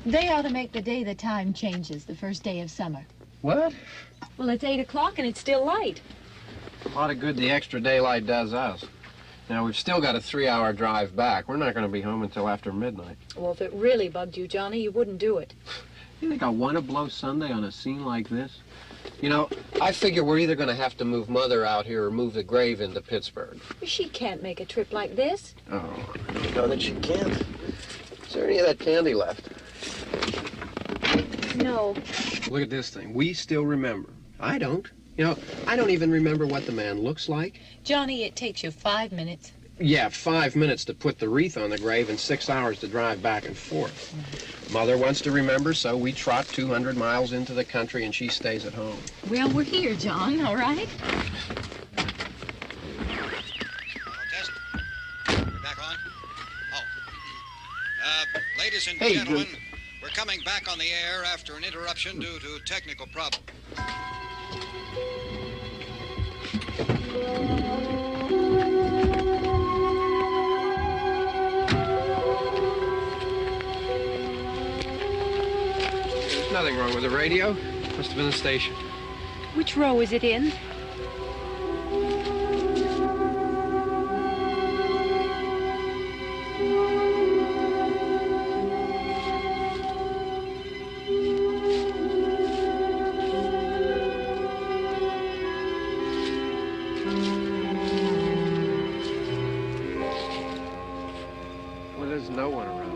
They ought to make the day the time changes, the first day of summer. What? Well, it's 8 o'clock and it's still light. A lot of good the extra daylight does us. Now, we've still got a 3-hour drive back. We're not going to be home until after midnight. Well, if it really bugged you, Johnny, you wouldn't do it. You think I want to blow Sunday on a scene like this? You know, I figure we're either going to have to move Mother out here or move the grave into Pittsburgh. She can't make a trip like this. Oh, I know that she can't. Is there any of that candy left? No. Look at this thing. We still remember. I don't. You know, I don't even remember what the man looks like. Johnny, it takes you 5 minutes. Yeah, 5 minutes to put the wreath on the grave and 6 hours to drive back and forth. Mother wants to remember, so we trot 200 miles into the country and she stays at home. Well, we're here, John, all right? Test. We're back on? Oh. Ladies and gentlemen, we're coming back on the air after an interruption due to technical problem. There's nothing wrong with the radio. Must have been the station. Which row is it in? Well, there's no one around.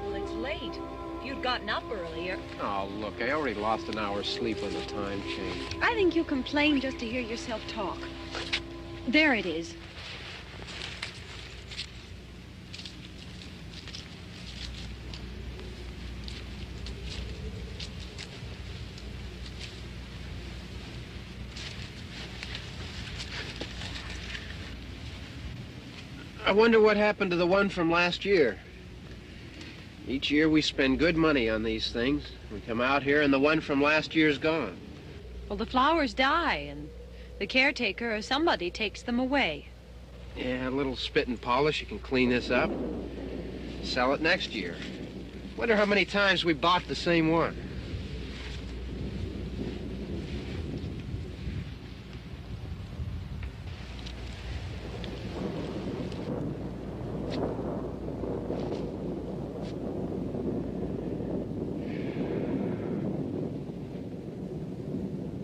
Well, it's late. If you'd gotten up earlier. Oh, look, I already lost an hour's sleep on the time change. I think you complain just to hear yourself talk. There it is. I wonder what happened to the one from last year. Each year we spend good money on these things. We come out here and the one from last year's gone. Well, the flowers die, and the caretaker or somebody takes them away. Yeah, a little spit and polish. You can clean this up. Sell it next year. Wonder how many times we bought the same one.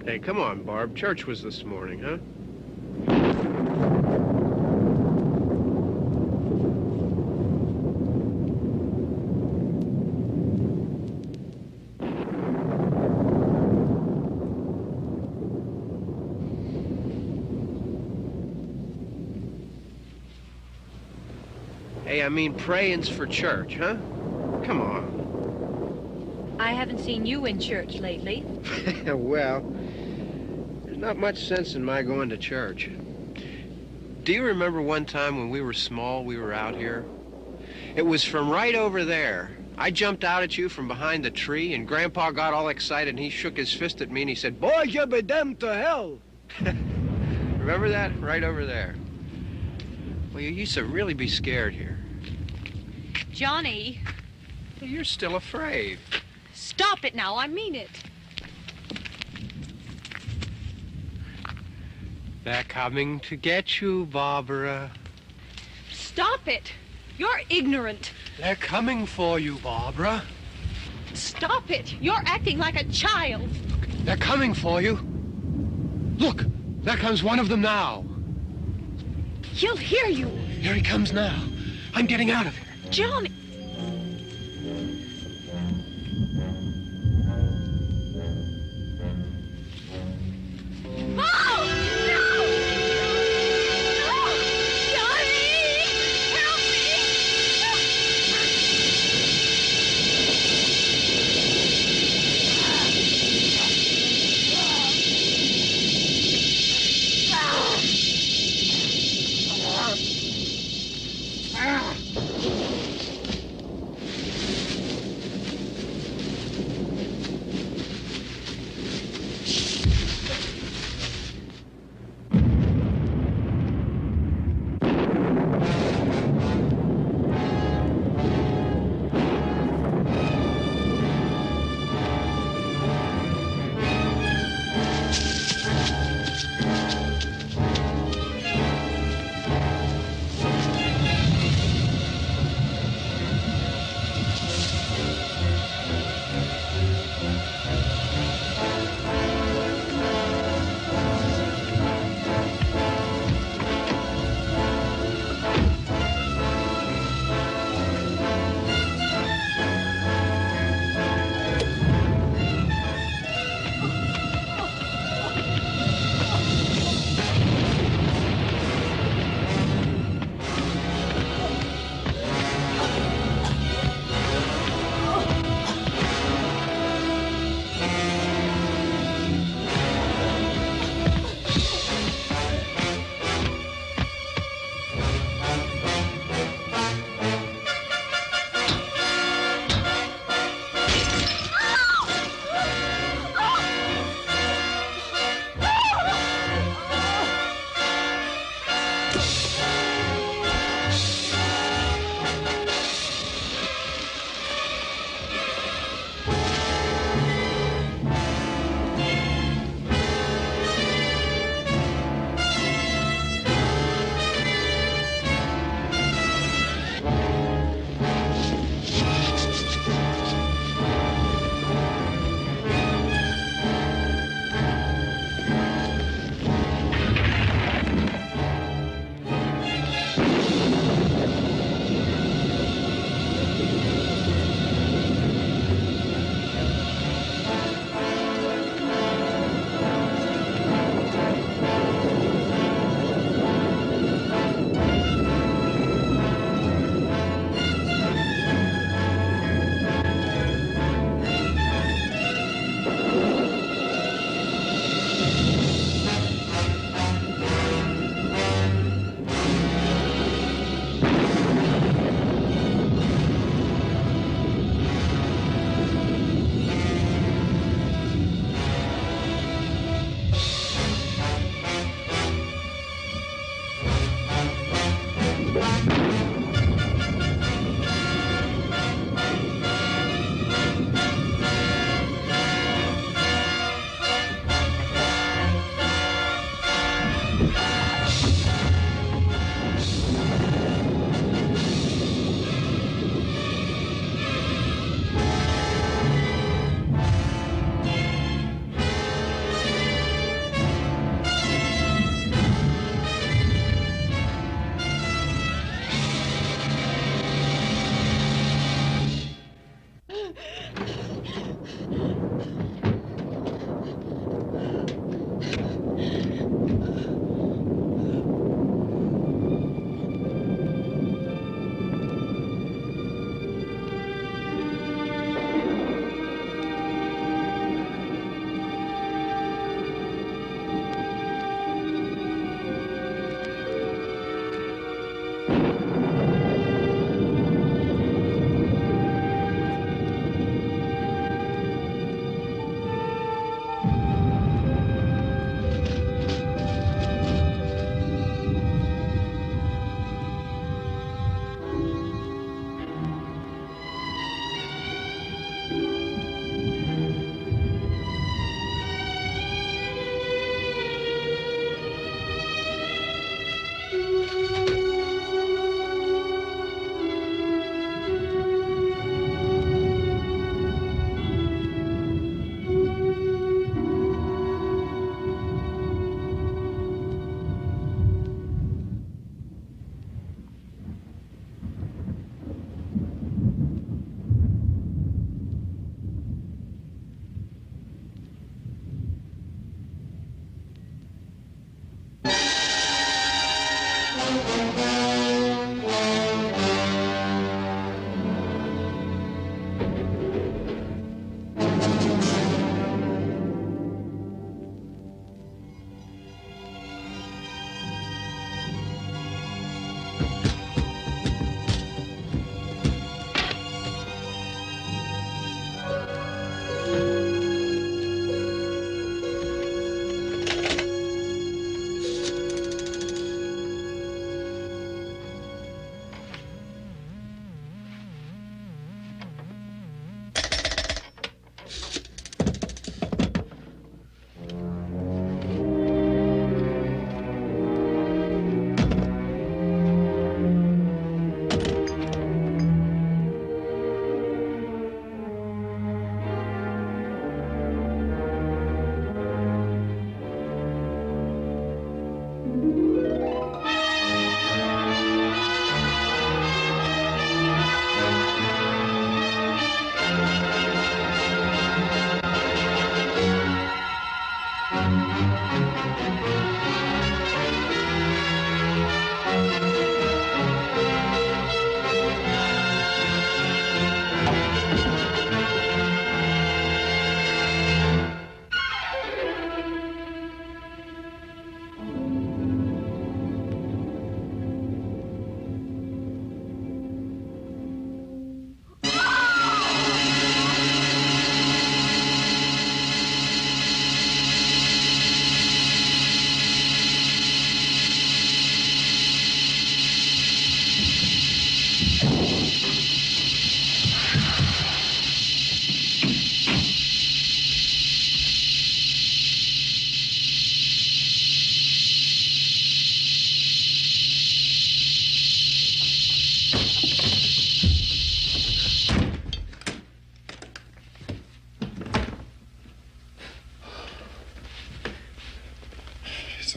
Hey, come on, Barb. Church was this morning, huh? Hey, I mean praying's for church, huh? Come on. I haven't seen you in church lately. Well, there's not much sense in my going to church. Do you remember one time when we were small, we were out here? It was from right over there. I jumped out at you from behind the tree, and Grandpa got all excited, and he shook his fist at me, and he said, "Boys, you'll be damned to hell." Remember that? Right over there. Well, you used to really be scared here. Johnny, You're still afraid. stop it now. I mean it. They're coming to get you, Barbara. Stop it. You're ignorant. They're coming for you, Barbara. Stop it. You're acting like a child. They're coming for you. Look, there comes one of them now. He'll hear you. Here he comes now. I'm getting out of here. Johnny. Oh! No! No! Johnny! Help me!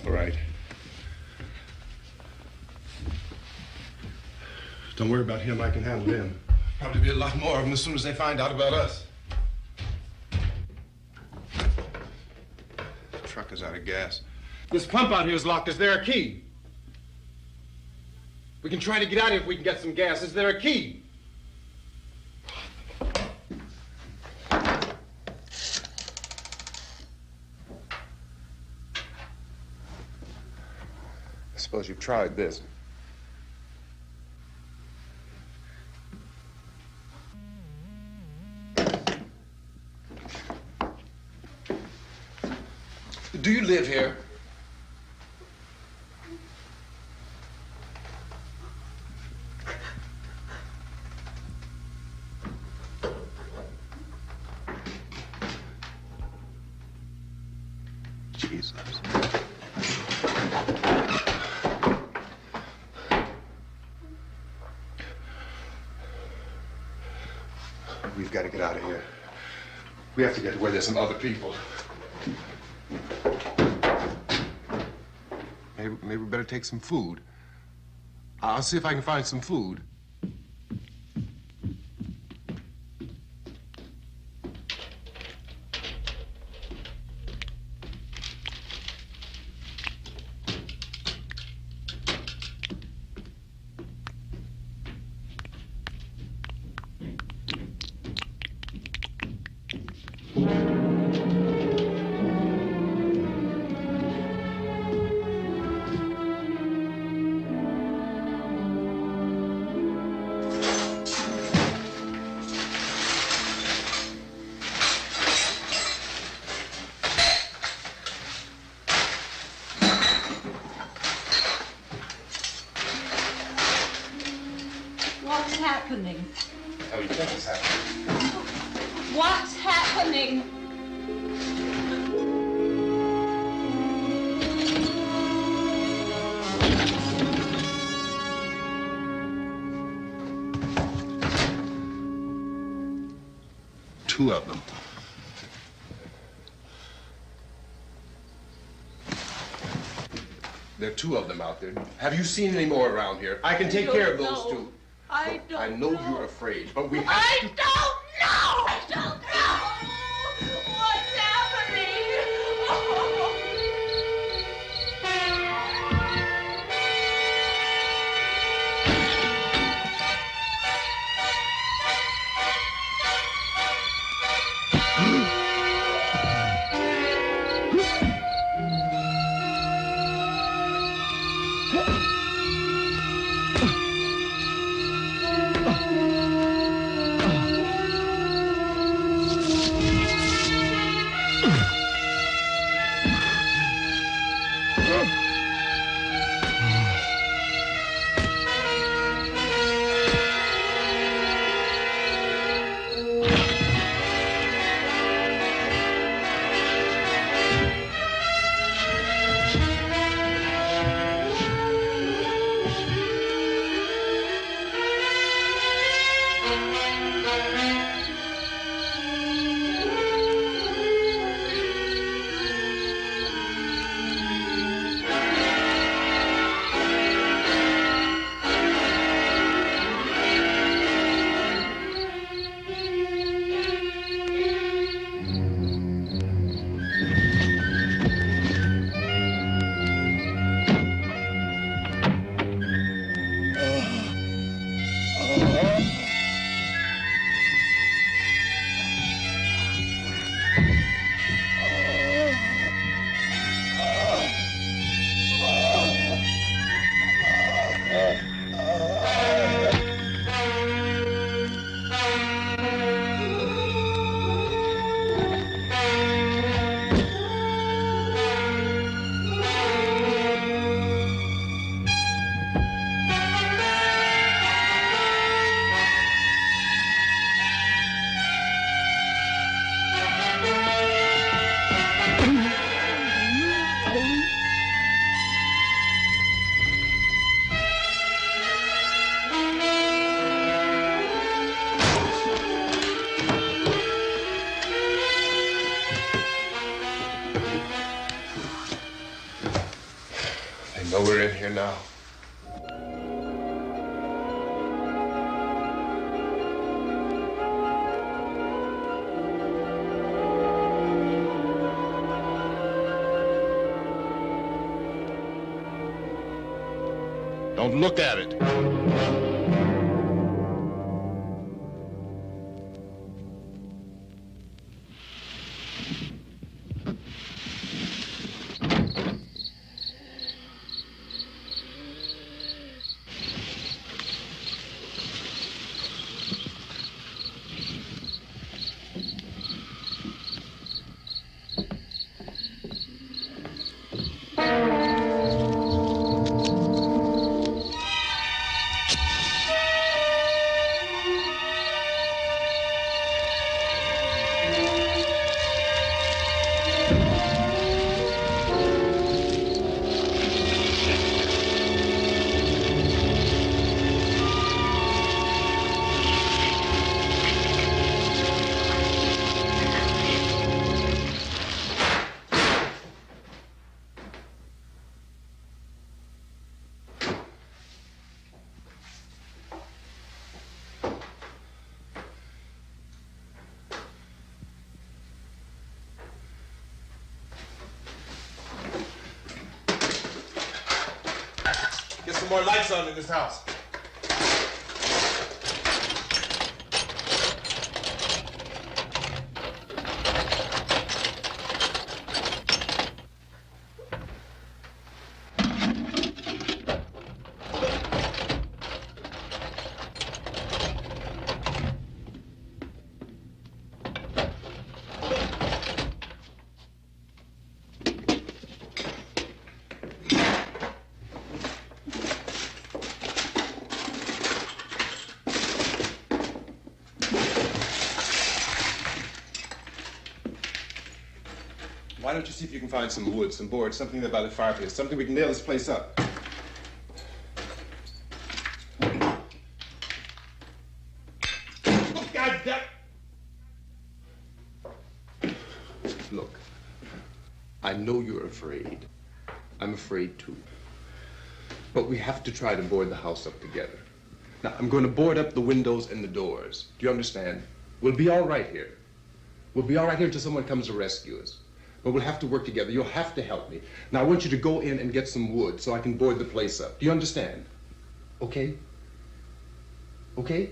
All right. Don't worry about him. I can handle him. Probably be a lot more of them as soon as they find out about us. The truck is out of gas. This pump out here is locked. Is there a key? We can try to get out of here if we can get some gas. Is there a key? I suppose you've tried this. Do you live here? Jesus. We've got to get out of here. We have to get to where there's some other people. Maybe we better take some food. I'll see if I can find some food. What's happening? Oh, you think it's happening? What's happening? Two of them. There are two of them out there. Have you seen any more around here? I can take care of those two. I don't I know you're afraid, but we have I to... don't know! I don't know! What's happening? So we're in here now. Don't look at it. Get some more lights on in this house. Why don't you see if you can find some wood, some boards, something about the fireplace, something we can nail this place up. Oh, God damn! Look, I know you're afraid. I'm afraid too. But we have to try to board the house up together. Now, I'm going to board up the windows and the doors. Do you understand? We'll be all right here. We'll be all right here until someone comes to rescue us. But we'll have to work together. You'll have to help me. Now, I want you to go in and get some wood so I can board the place up. Do you understand? Okay? Okay?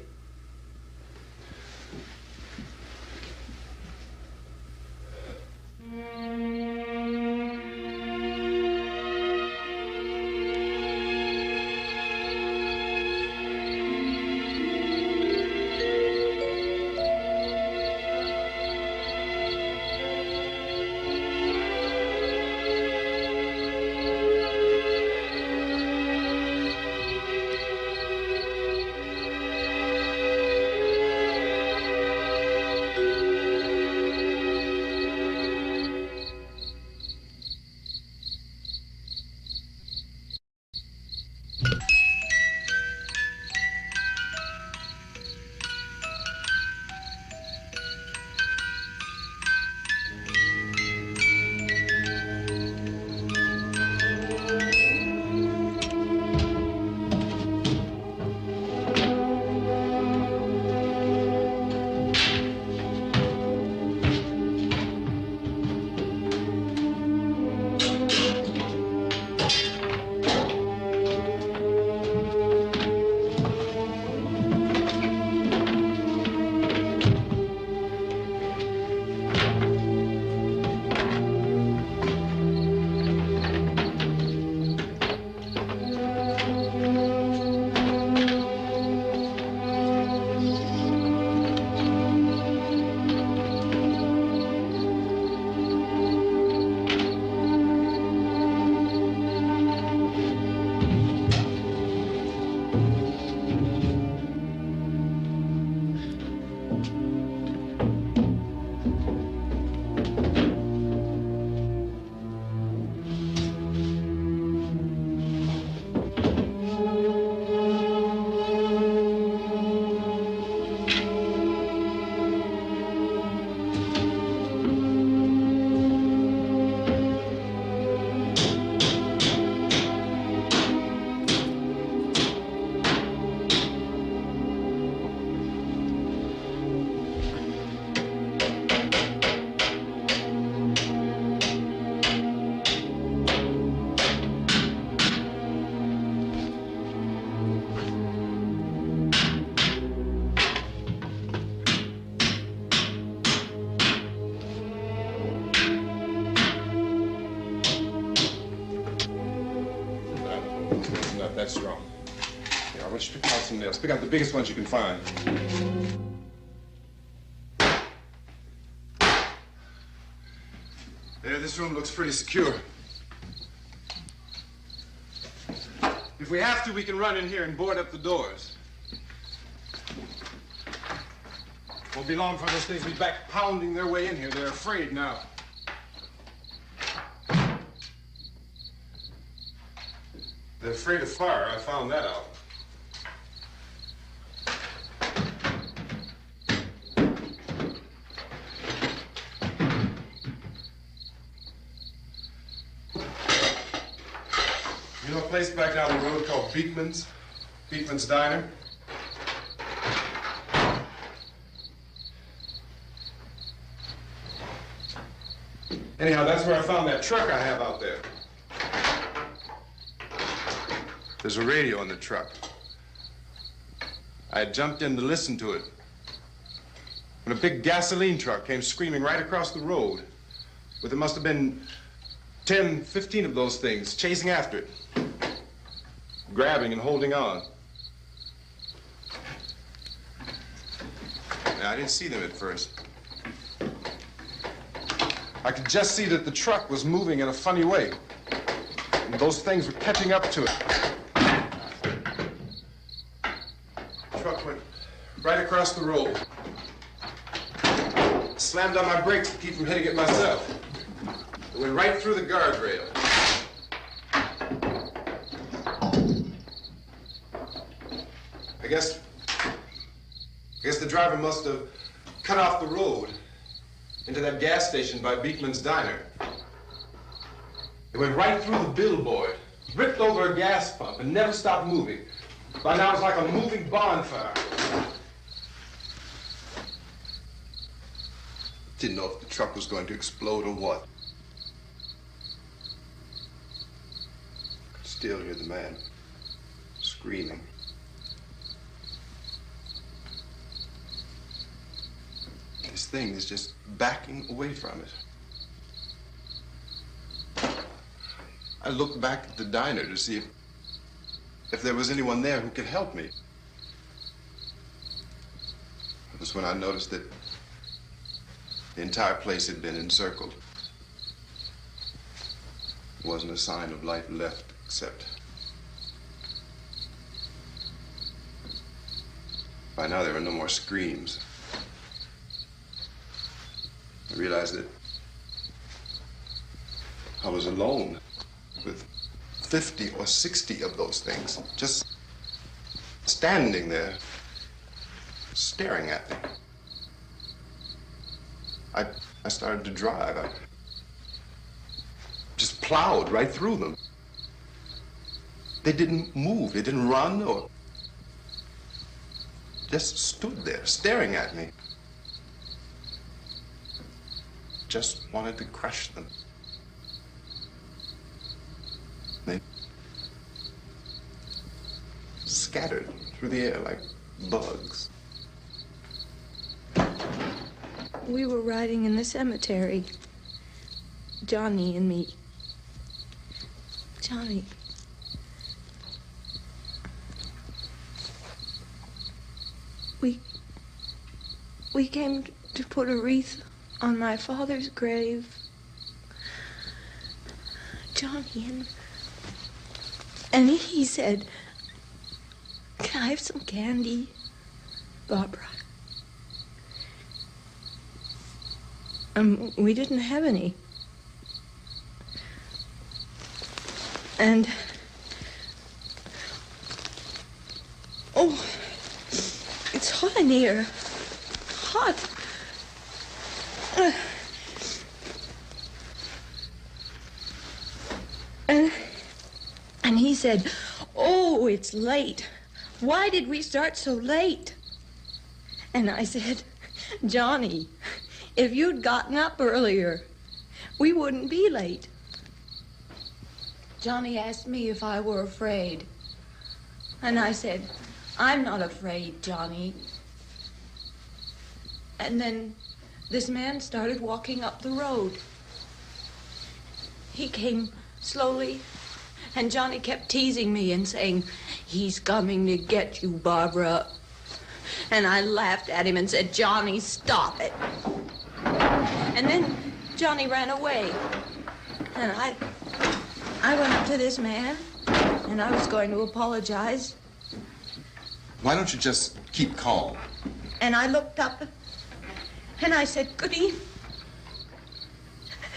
That's wrong. Here, I want you to pick out some nails. Pick out the biggest ones you can find. There, this room looks pretty secure. If we have to, we can run in here and board up the doors. Won't be long for those things to be back pounding their way in here. They're afraid now. They're afraid of fire. I found that out. You know a place back down the road called Beekman's? Beekman's Diner? Anyhow, that's where I found that truck I have out there. There's a radio in the truck. I had jumped in to listen to it when a big gasoline truck came screaming right across the road with there must have been 10, 15 of those things chasing after it, grabbing and holding on. Now, I didn't see them at first. I could just see that the truck was moving in a funny way, and those things were catching up to it. The truck went right across the road. Slammed on my brakes to keep from hitting it myself. It went right through the guardrail. I guess the driver must have cut off the road into that gas station by Beekman's Diner. It went right through the billboard, ripped over a gas pump, and never stopped moving. By now, it's like a moving bonfire. Didn't know if the truck was going to explode or what. Could still hear the man screaming. This thing is just backing away from it. I looked back at the diner to see if there was anyone there who could help me. It was when I noticed that the entire place had been encircled. There wasn't a sign of life left except by now there were no more screams. I realized that I was alone with 50 or 60 of those things, just standing there, staring at me. I started to drive. I just plowed right through them. They didn't move, they didn't run or just stood there staring at me. Just wanted to crush them. They scattered through the air like bugs. We were riding in the cemetery, Johnny and me. Johnny. We came to put a wreath on my father's grave. Johnny, and he said, "Can I have some candy, Barbara?" We didn't have any. And oh, it's hot in here. Hot. And he said, "Oh, it's late. Why did we start so late?" And I said, "Johnny, if you'd gotten up earlier, we wouldn't be late." Johnny asked me if I were afraid. And I said, "I'm not afraid, Johnny." And then this man started walking up the road. He came slowly And Johnny kept teasing me and saying, "He's coming to get you, Barbara." And I laughed at him and said, "Johnny, stop it." And then Johnny ran away. And I went up to this man, and I was going to apologize. Why don't you just keep calm? And I looked up, and I said, "Goody."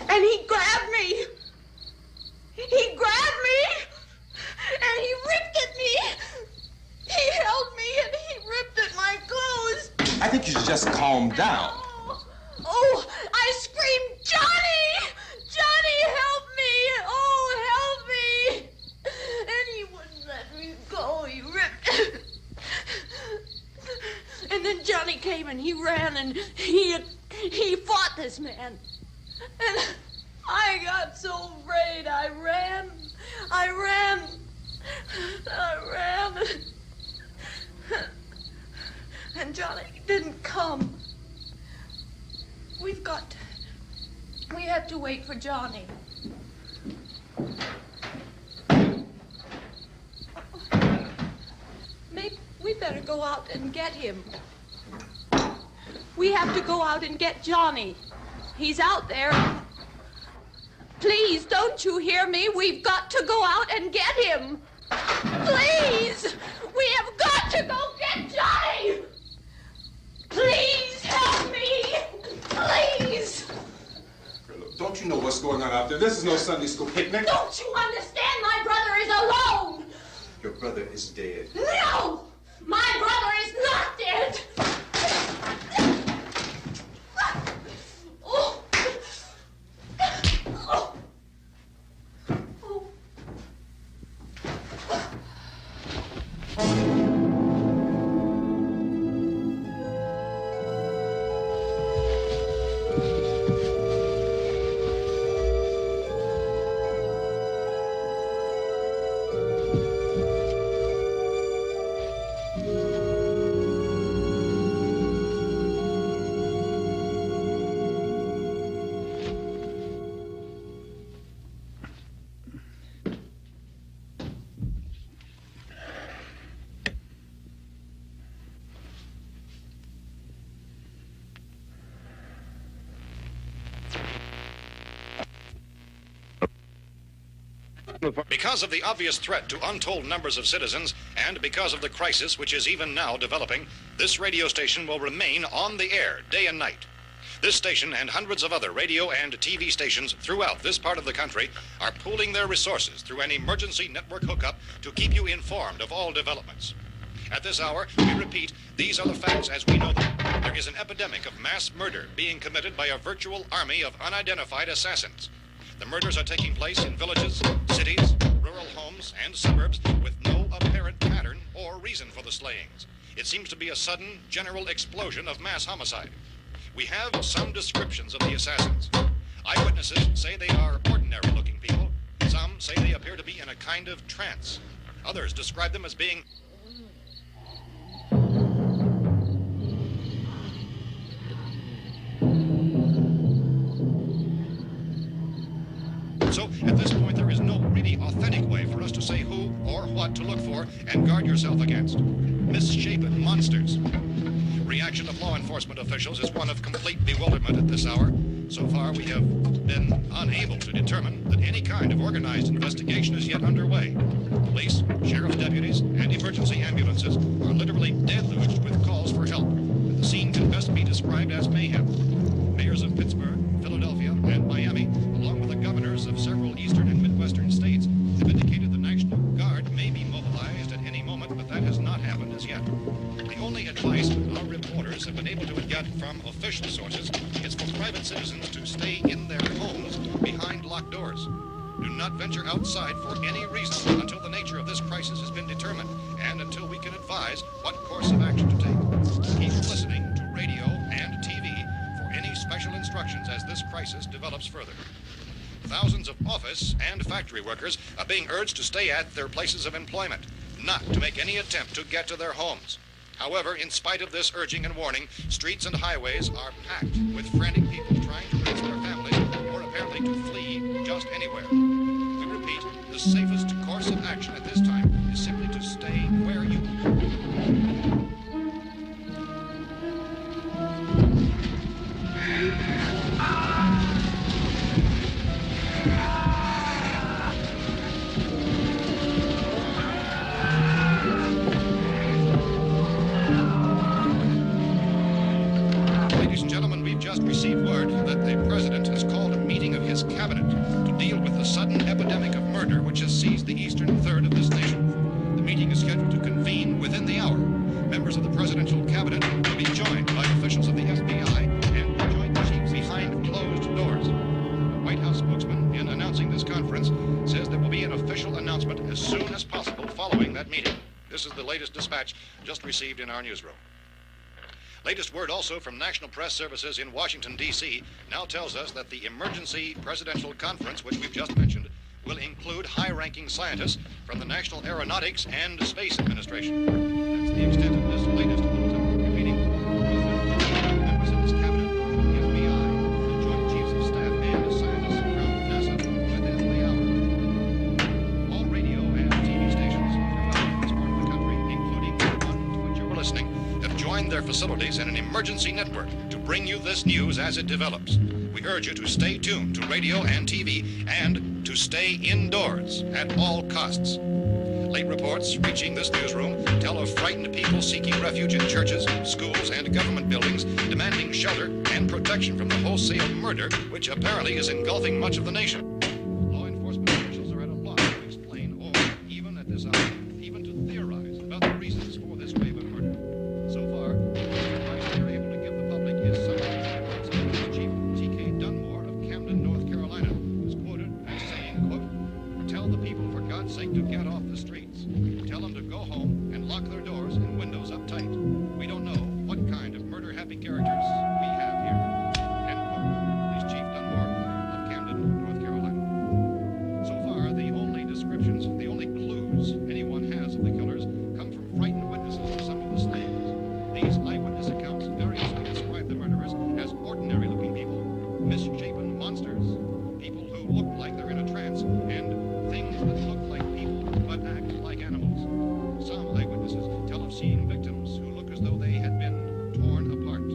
And he grabbed me. He grabbed me, and he ripped at me. He held me, and he ripped at my clothes. I think you should just calm down. Oh, I screamed, "Johnny! Johnny, help me! Oh, help me!" And he wouldn't let me go. He ripped. And then Johnny came and he ran and he fought this man. And I got so afraid. I ran. And Johnny didn't come. We have to wait for Johnny. Maybe we better go out and get him. We have to go out and get Johnny. He's out there. Please, don't you hear me? We've got to go out and get him. Please! We have got to go get Johnny! Please help me! Please! Don't you know what's going on out there? This is no Sunday school picnic. Don't you understand? My brother is alone! Your brother is dead. No! My brother is not dead! Oh. Oh. Because of the obvious threat to untold numbers of citizens, and because of the crisis which is even now developing, this radio station will remain on the air day and night. This station and hundreds of other radio and TV stations throughout this part of the country are pooling their resources through an emergency network hookup to keep you informed of all developments. At this hour, we repeat, these are the facts as we know them. There is an epidemic of mass murder being committed by a virtual army of unidentified assassins. The murders are taking place in villages, cities, rural homes, and suburbs with no apparent pattern or reason for the slayings. It seems to be a sudden, general explosion of mass homicide. We have some descriptions of the assassins. Eyewitnesses say they are ordinary-looking people. Some say they appear to be in a kind of trance. Others describe them as being... So, at this point, there is no really authentic way for us to say who or what to look for and guard yourself against. Misshapen monsters. Reaction of law enforcement officials is one of complete bewilderment at this hour. So far, we have been unable to determine that any kind of organized investigation is yet underway. Police, sheriff's deputies, and emergency ambulances are literally deluged with calls for help. The scene can best be described as mayhem. Mayors of Pittsburgh, Philadelphia, and Miami, along with the governors of several eastern and midwestern states, have indicated the National Guard may be mobilized at any moment, but that has not happened as yet. The only advice our reporters have been able to get from official sources is for private citizens to stay in their homes behind locked doors. Do not venture outside for any reason until the nature of this crisis has been determined and until we can advise what course of action to take. Keep listening to radio and TV for any special instructions as this crisis develops further. Thousands of office and factory workers are being urged to stay at their places of employment, not to make any attempt to get to their homes. However, in spite of this urging and warning, streets and highways are packed with frantic people trying to raise their families or apparently to flee just anywhere. We repeat, the safest course that the president has called a meeting of his cabinet to deal with the sudden epidemic of murder which has seized the eastern third of this nation. The meeting is scheduled to convene within the hour. Members of the presidential cabinet will be joined by officials of the FBI and joint chiefs behind closed doors. The White House spokesman, in announcing this conference, says there will be an official announcement as soon as possible following that meeting. This is the latest dispatch just received in our newsroom. Latest word also from National Press Services in Washington, D.C. now tells us that the emergency presidential conference, which we've just mentioned, will include high-ranking scientists from the National Aeronautics and Space Administration. That's the extent of this latest bulletin meeting. Members of this cabinet, the FBI, the Joint Chiefs of Staff, and scientists from NASA within the hour. All radio and TV stations throughout this part of the country, including the one to which you're listening, have joined their facilities in an emergency network to bring you this news as it develops. We urge you to stay tuned to radio and TV and to stay indoors at all costs. Late reports reaching this newsroom tell of frightened people seeking refuge in churches, schools, and government buildings, demanding shelter and protection from the wholesale murder which apparently is engulfing much of the nation. Law enforcement officials are at a loss to explain or, even at this hour, even to theorize about the reasons for this wave of murder. So far, the advice they're able to give the public is some Chief T.K. Dunmore of Camden, North Carolina, was quoted as saying, quote, "Tell the people, for God's sake, to get off the streets. Tell them to go home and lock their doors and windows up tight. We don't know what kind of murder-happy characters we have here." End quote. Is Chief Dunmore of Camden, North Carolina. So far, the only descriptions, the only clues anyone has of the killers come from frightened witnesses of some of the slayings. These eyewitness accounts variously describe the murderers as ordinary-looking people, misshapen monsters, people who look like they're in a trance, and things that look like people but act like animals. Some eyewitnesses tell of seeing victims who look as though they had been torn apart.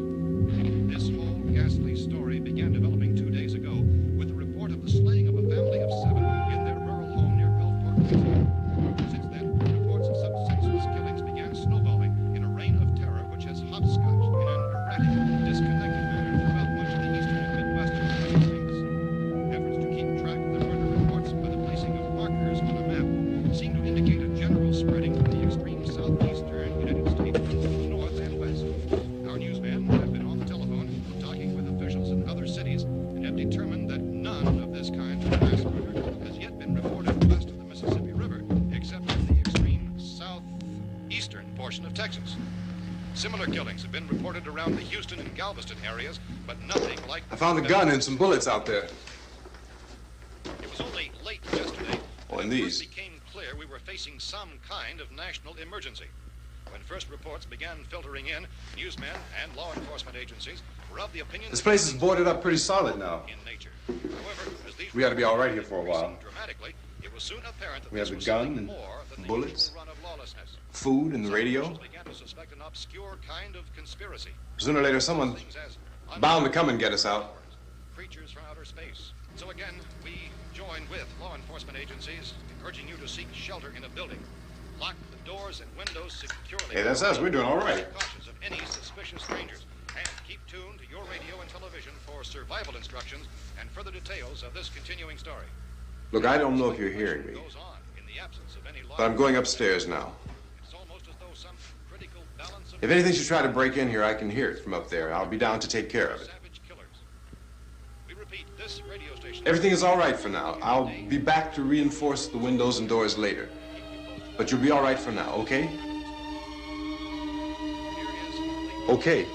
This whole ghastly story began developing 2 days ago with the report of the slaying of a family of 7 in their rural home near Gulfport, Louisiana. Since then, reports of such senseless killings began snowballing in a reign of terror which has hopscotched in an erratic, disconnected manner throughout much of the eastern and midwestern United States. Efforts to keep track of the murder reports by the placing of markers on a map seem to indicate a general spreading from the extreme southeastern United States to the north and west. Our newsmen have been on the telephone talking with officials in other cities and have determined that none of this kind of mass murder has yet been reported west of the Mississippi River, except in the extreme southeastern portion of Texas. Similar killings have been reported around the Houston and Galveston areas, but nothing like... I found a gun and some bullets out there. It was only late yesterday Oh, that and it these. first became clear we were facing some kind of national emergency. When first reports began filtering in, newsmen and law enforcement agencies were of the opinion This that place is things boarded up were pretty solid now. in nature. However, as these We ought to be all right here reports for a increasing while. dramatically, it was soon apparent that We have this the was gun something and more than the bullets, usual run of lawlessness. food and the Some radio. officials began to suspect an obscure kind of conspiracy. Sooner or later, someone's Things as bound to come and get us out. creatures from outer space. So again, we join with law enforcement agencies in urging you to seek shelter in a building. Lock the doors and windows securely. Hey, that's us. We're doing all right. Be cautious of any suspicious strangers. And keep tuned to your radio and television for survival instructions and further details of this continuing story. Look, I don't know if you're hearing me, Goes on in the absence of any law. but I'm going upstairs now. It's almost as though some critical balance of If anything should try to break in here, I can hear it from up there. I'll be down to take care of it. savage killers. We repeat, this radio station. Everything is all right for now. I'll be back to reinforce the windows and doors later. But you'll be all right for now, okay? Okay.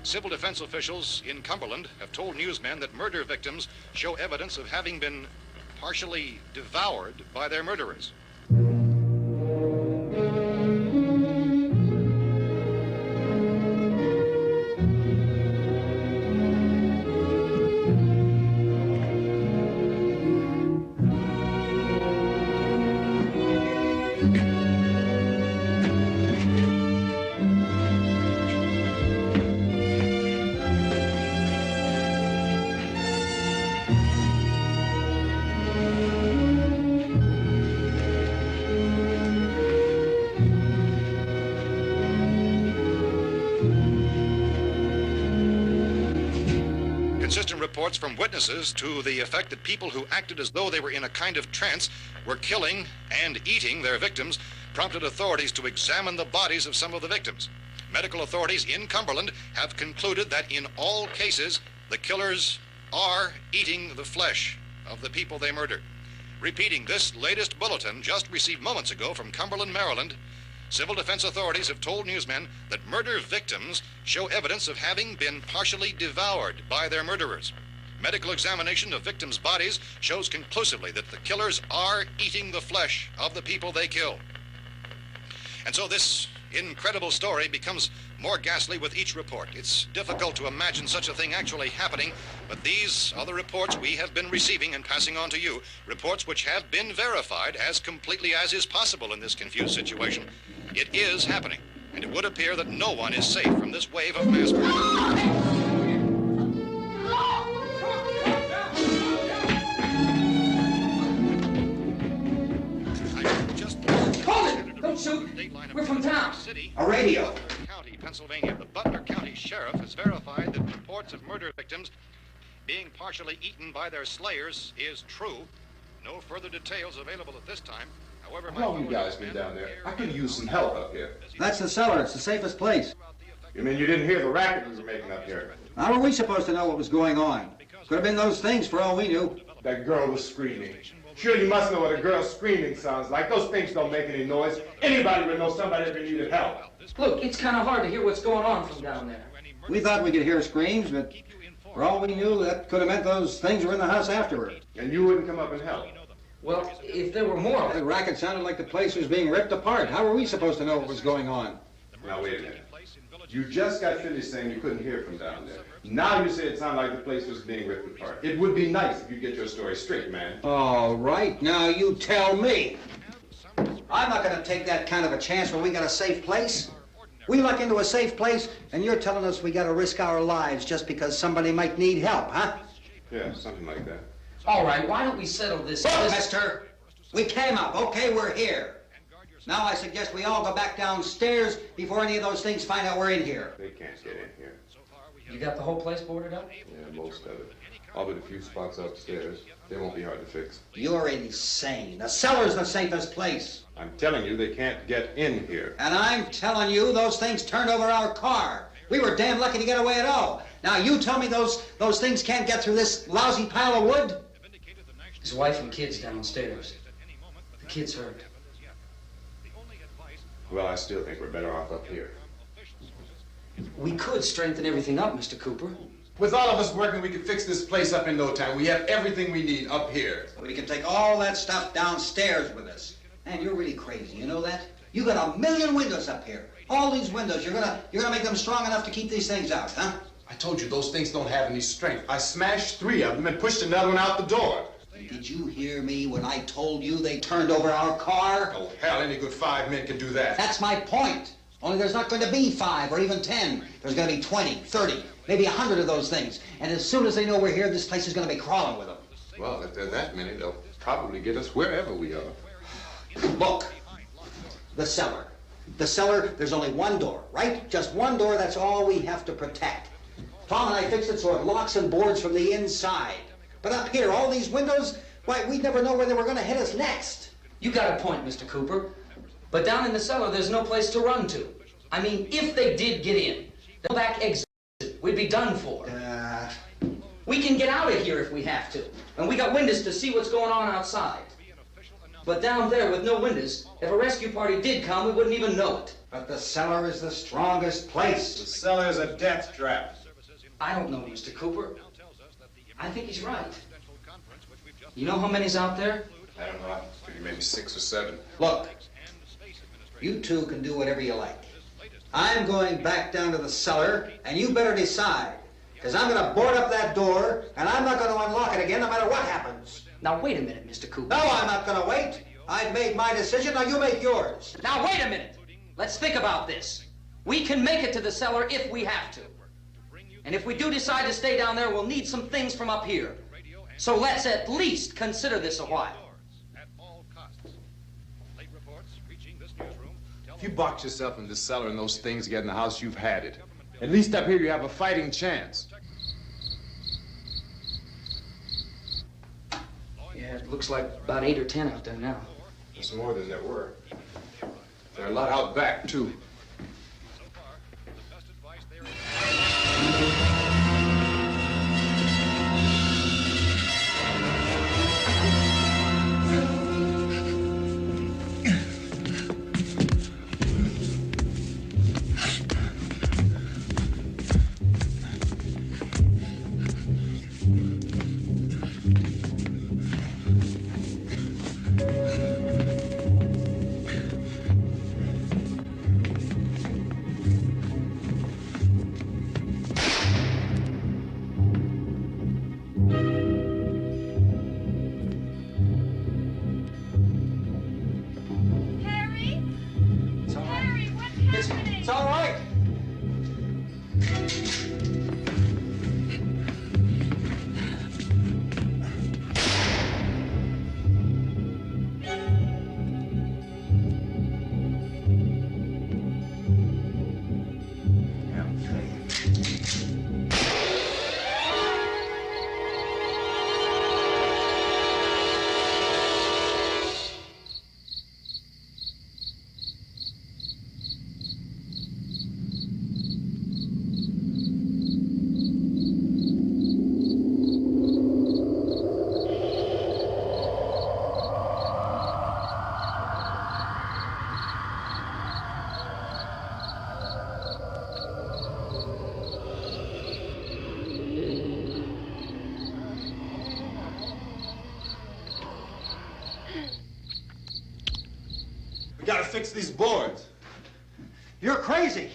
Civil defense officials in Cumberland have told newsmen that murder victims show evidence of having been partially devoured by their murderers. Consistent reports from witnesses to the effect that people who acted as though they were in a kind of trance were killing and eating their victims prompted authorities to examine the bodies of some of the victims. Medical authorities in Cumberland have concluded that in all cases, the killers are eating the flesh of the people they murdered. Repeating this latest bulletin just received moments ago from Cumberland, Maryland, civil defense authorities have told newsmen that murder victims show evidence of having been partially devoured by their murderers. Medical examination of victims' bodies shows conclusively that the killers are eating the flesh of the people they kill. And so this incredible story becomes more ghastly with each report. It's difficult to imagine such a thing actually happening, but these are the reports we have been receiving and passing on to you, reports which have been verified as completely as is possible in this confused situation. It is happening, and it would appear that no one is safe from this wave of mass murder. Don't shoot! We're from town. A radio. County, Pennsylvania. The Butler County Sheriff has verified that reports of murder victims being partially eaten by their slayers is true. No further details available at this time. However, How long you guys been down there? I could use some help up here. That's the cellar. It's the safest place. You mean you didn't hear the racket we were making up here? How were we supposed to know what was going on? Could have been those things for all we knew. That girl was screaming. Sure, you must know what a girl screaming sounds like. Those things don't make any noise. Anybody would know somebody ever needed help. Look, it's kind of hard to hear what's going on from down there. We thought we could hear screams, but for all we knew, that could have meant those things were in the house afterward. And you wouldn't come up and help? Well, if there were more... The racket sounded like the place was being ripped apart. How were we supposed to know what was going on? Now, wait a minute. You just got finished saying you couldn't hear from down there. Now you say it sounded like the place was being ripped apart. It would be nice if you get your story straight, man. All right, now you tell me. I'm not going to take that kind of a chance when we got a safe place. We luck into a safe place, and you're telling us we got to risk our lives just because somebody might need help, huh? Yeah, something like that. All right, why don't we settle this... Look, mister, we came up. Okay, we're here. Now I suggest we all go back downstairs before any of those things find out we're in here. They can't get in here. You got the whole place boarded up? Yeah, most of it. All but a few spots upstairs. They won't be hard to fix. You're insane. The cellar's the safest place. I'm telling you, they can't get in here. And I'm telling you, those things turned over our car. We were damn lucky to get away at all. Now you tell me those things can't get through this lousy pile of wood? His wife and kids downstairs. The kid's hurt. Well, I still think we're better off up here. We could strengthen everything up, Mr. Cooper. With all of us working, we could fix this place up in no time. We have everything we need up here. We can take all that stuff downstairs with us. Man, you're really crazy, you know that? You got 1,000,000 windows up here. All these windows, you're gonna make them strong enough to keep these things out, huh? I told you, those things don't have any strength. I smashed 3 of them and pushed another one out the door. Did you hear me when I told you they turned over our car? Oh, hell, any good 5 men can do that. That's my point. Only there's not going to be 5 or even 10. There's going to be 20, 30, maybe 100 of those things. And as soon as they know we're here, this place is going to be crawling with them. Well, if there are that many, they'll probably get us wherever we are. Look, the cellar. The cellar, there's only one door, right? Just one door, that's all we have to protect. Tom and I fixed it so it locks and boards from the inside. But up here, all these windows, why, we'd never know where they were going to hit us next. You got a point, Mr. Cooper. But down in the cellar, there's no place to run to. I mean, if they did get in, the back exit, we'd be done for. We can get out of here if we have to. And we got windows to see what's going on outside. But down there with no windows, if a rescue party did come, we wouldn't even know it. But the cellar is the strongest place. The cellar is a death trap. I don't know, Mr. Cooper. I think he's right. You know how many's out there? I don't know. I figure maybe 6 or 7. Look, you two can do whatever you like. I'm going back down to the cellar, and you better decide. Because I'm going to board up that door, and I'm not going to unlock it again no matter what happens. Now, wait a minute, Mr. Cooper. No, I'm not going to wait. I've made my decision, now you make yours. Now, wait a minute. Let's think about this. We can make it to the cellar if we have to. And if we do decide to stay down there, we'll need some things from up here. So let's at least consider this a while. If you box yourself in the cellar and those things get in the house, you've had it. At least up here you have a fighting chance. Yeah, it looks like about 8 or 10 out there now. There's more than there were. There are a lot out back, too. It's all right. Gotta fix these boards. You're crazy.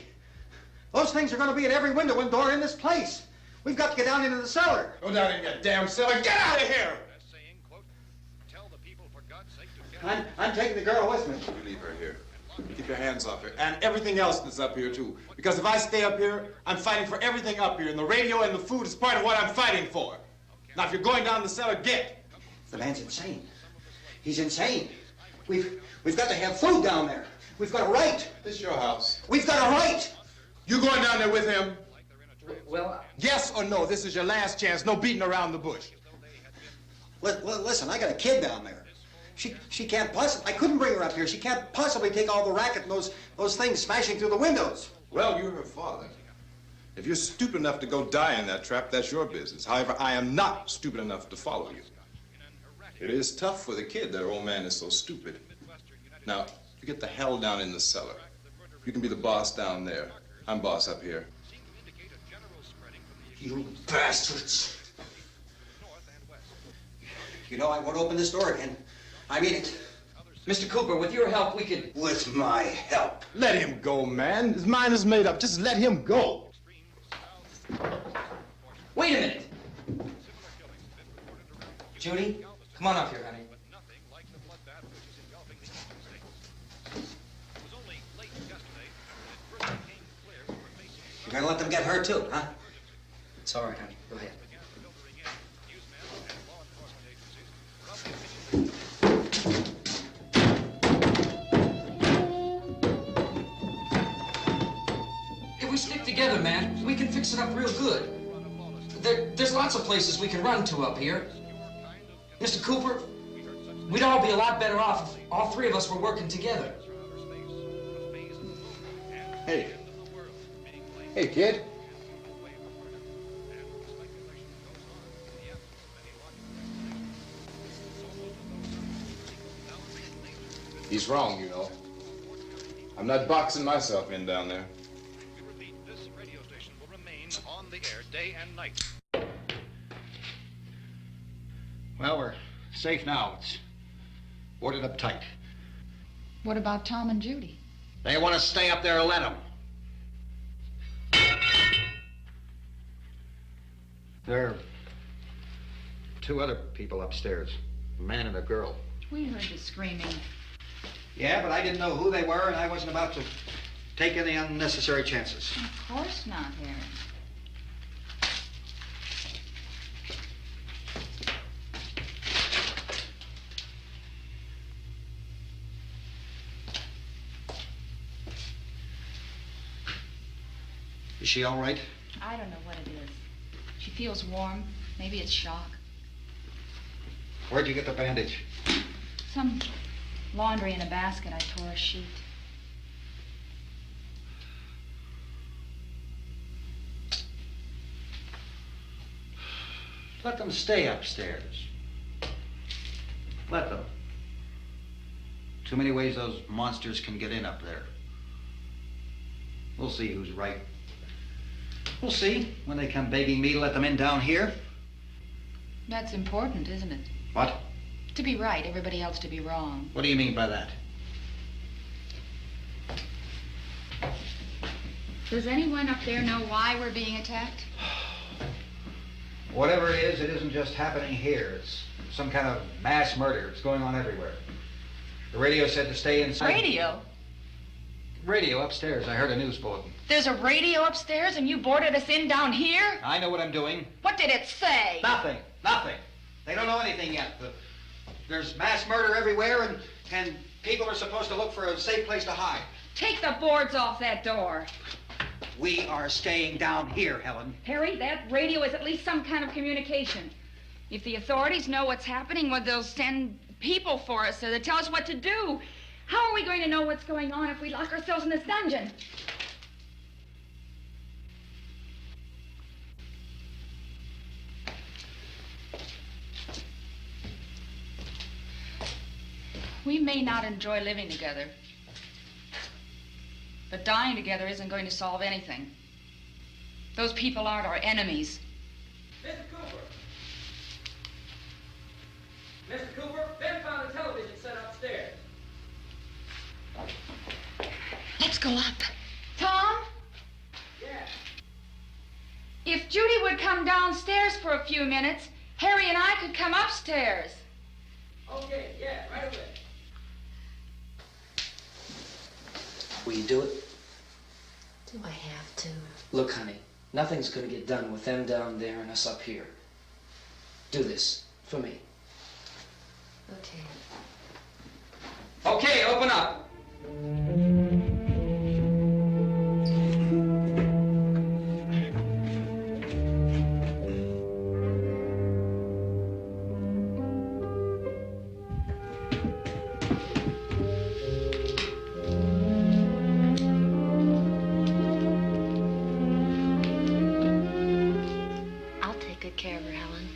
Those things are going to be at every window and door in this place. We've got to get down into the cellar. Go down in your damn cellar. Get out of here! I'm taking the girl with me. You leave her here. Keep your hands off her. And everything else that's up here, too. Because if I stay up here, I'm fighting for everything up here. And the radio and the food is part of what I'm fighting for. Now, if you're going down the cellar, get. The man's insane. He's insane. We've got to have food down there. We've got a right. This is your house. We've got a right. You going down there with him? Well, Yes or no? This is your last chance. No beating around the bush. Listen, I got a kid down there. She can't possibly. I couldn't bring her up here. She can't possibly take all the racket and those things smashing through the windows. Well, you're her father. If you're stupid enough to go die in that trap, that's your business. However, I am not stupid enough to follow you. It is tough for the kid that her old man is so stupid. Now, you get the hell down in the cellar. You can be the boss down there. I'm boss up here. You bastards. You know, I won't open this door again. I mean it. Mr. Cooper, with your help, we could... With my help. Let him go, man. His mind is made up. Just let him go. Wait a minute. Judy, come on up here, honey. You're gonna let them get hurt too, huh? It's all right, honey. Go ahead. If we stick together, man, we can fix it up real good. There's lots of places we can run to up here. Mr. Cooper, we'd all be a lot better off if all three of us were working together. Hey. Hey, kid. He's wrong, you know. I'm not boxing myself in down there. We repeat, this radio station will remain on the air day and night. Well, we're safe now. It's boarded up tight. What about Tom and Judy? They want to stay up there, let them. There are two other people upstairs, a man and a girl. We heard the screaming. Yeah, but I didn't know who they were, and I wasn't about to take any unnecessary chances. Of course not, Harry. Is she all right? I don't know what it is. She feels warm. Maybe it's shock. Where'd you get the bandage? Some laundry in a basket. I tore a sheet. Let them stay upstairs. Let them. Too many ways those monsters can get in up there. We'll see who's right. We'll see when they come begging me to let them in down here. That's important, isn't it? What? To be right, everybody else to be wrong. What do you mean by that? Does anyone up there know why we're being attacked? Whatever it isn't just happening here. It's some kind of mass murder. It's going on everywhere. The radio said to stay inside. Radio? Radio upstairs. I heard a news bulletin. There's a radio upstairs and you boarded us in down here? I know what I'm doing. What did it say? Nothing. Nothing. They don't know anything yet. There's mass murder everywhere, and people are supposed to look for a safe place to hide. Take the boards off that door. We are staying down here, Helen. Harry, that radio is at least some kind of communication. If the authorities know what's happening, well, they'll send people for us to tell us what to do. How are we going to know what's going on if we lock ourselves in this dungeon? We may not enjoy living together, but dying together isn't going to solve anything. Those people aren't our enemies. Mr. Cooper! Mr. Cooper, Ben found a television set upstairs. Let's go up. Tom? Yeah. If Judy would come downstairs for a few minutes, Harry and I could come upstairs. Okay, yeah, right away. Will you do it? Do I have to? Look, honey, nothing's gonna get done with them down there and us up here. Do this for me. Okay. Okay, open up. I'll take good care of her, Helen.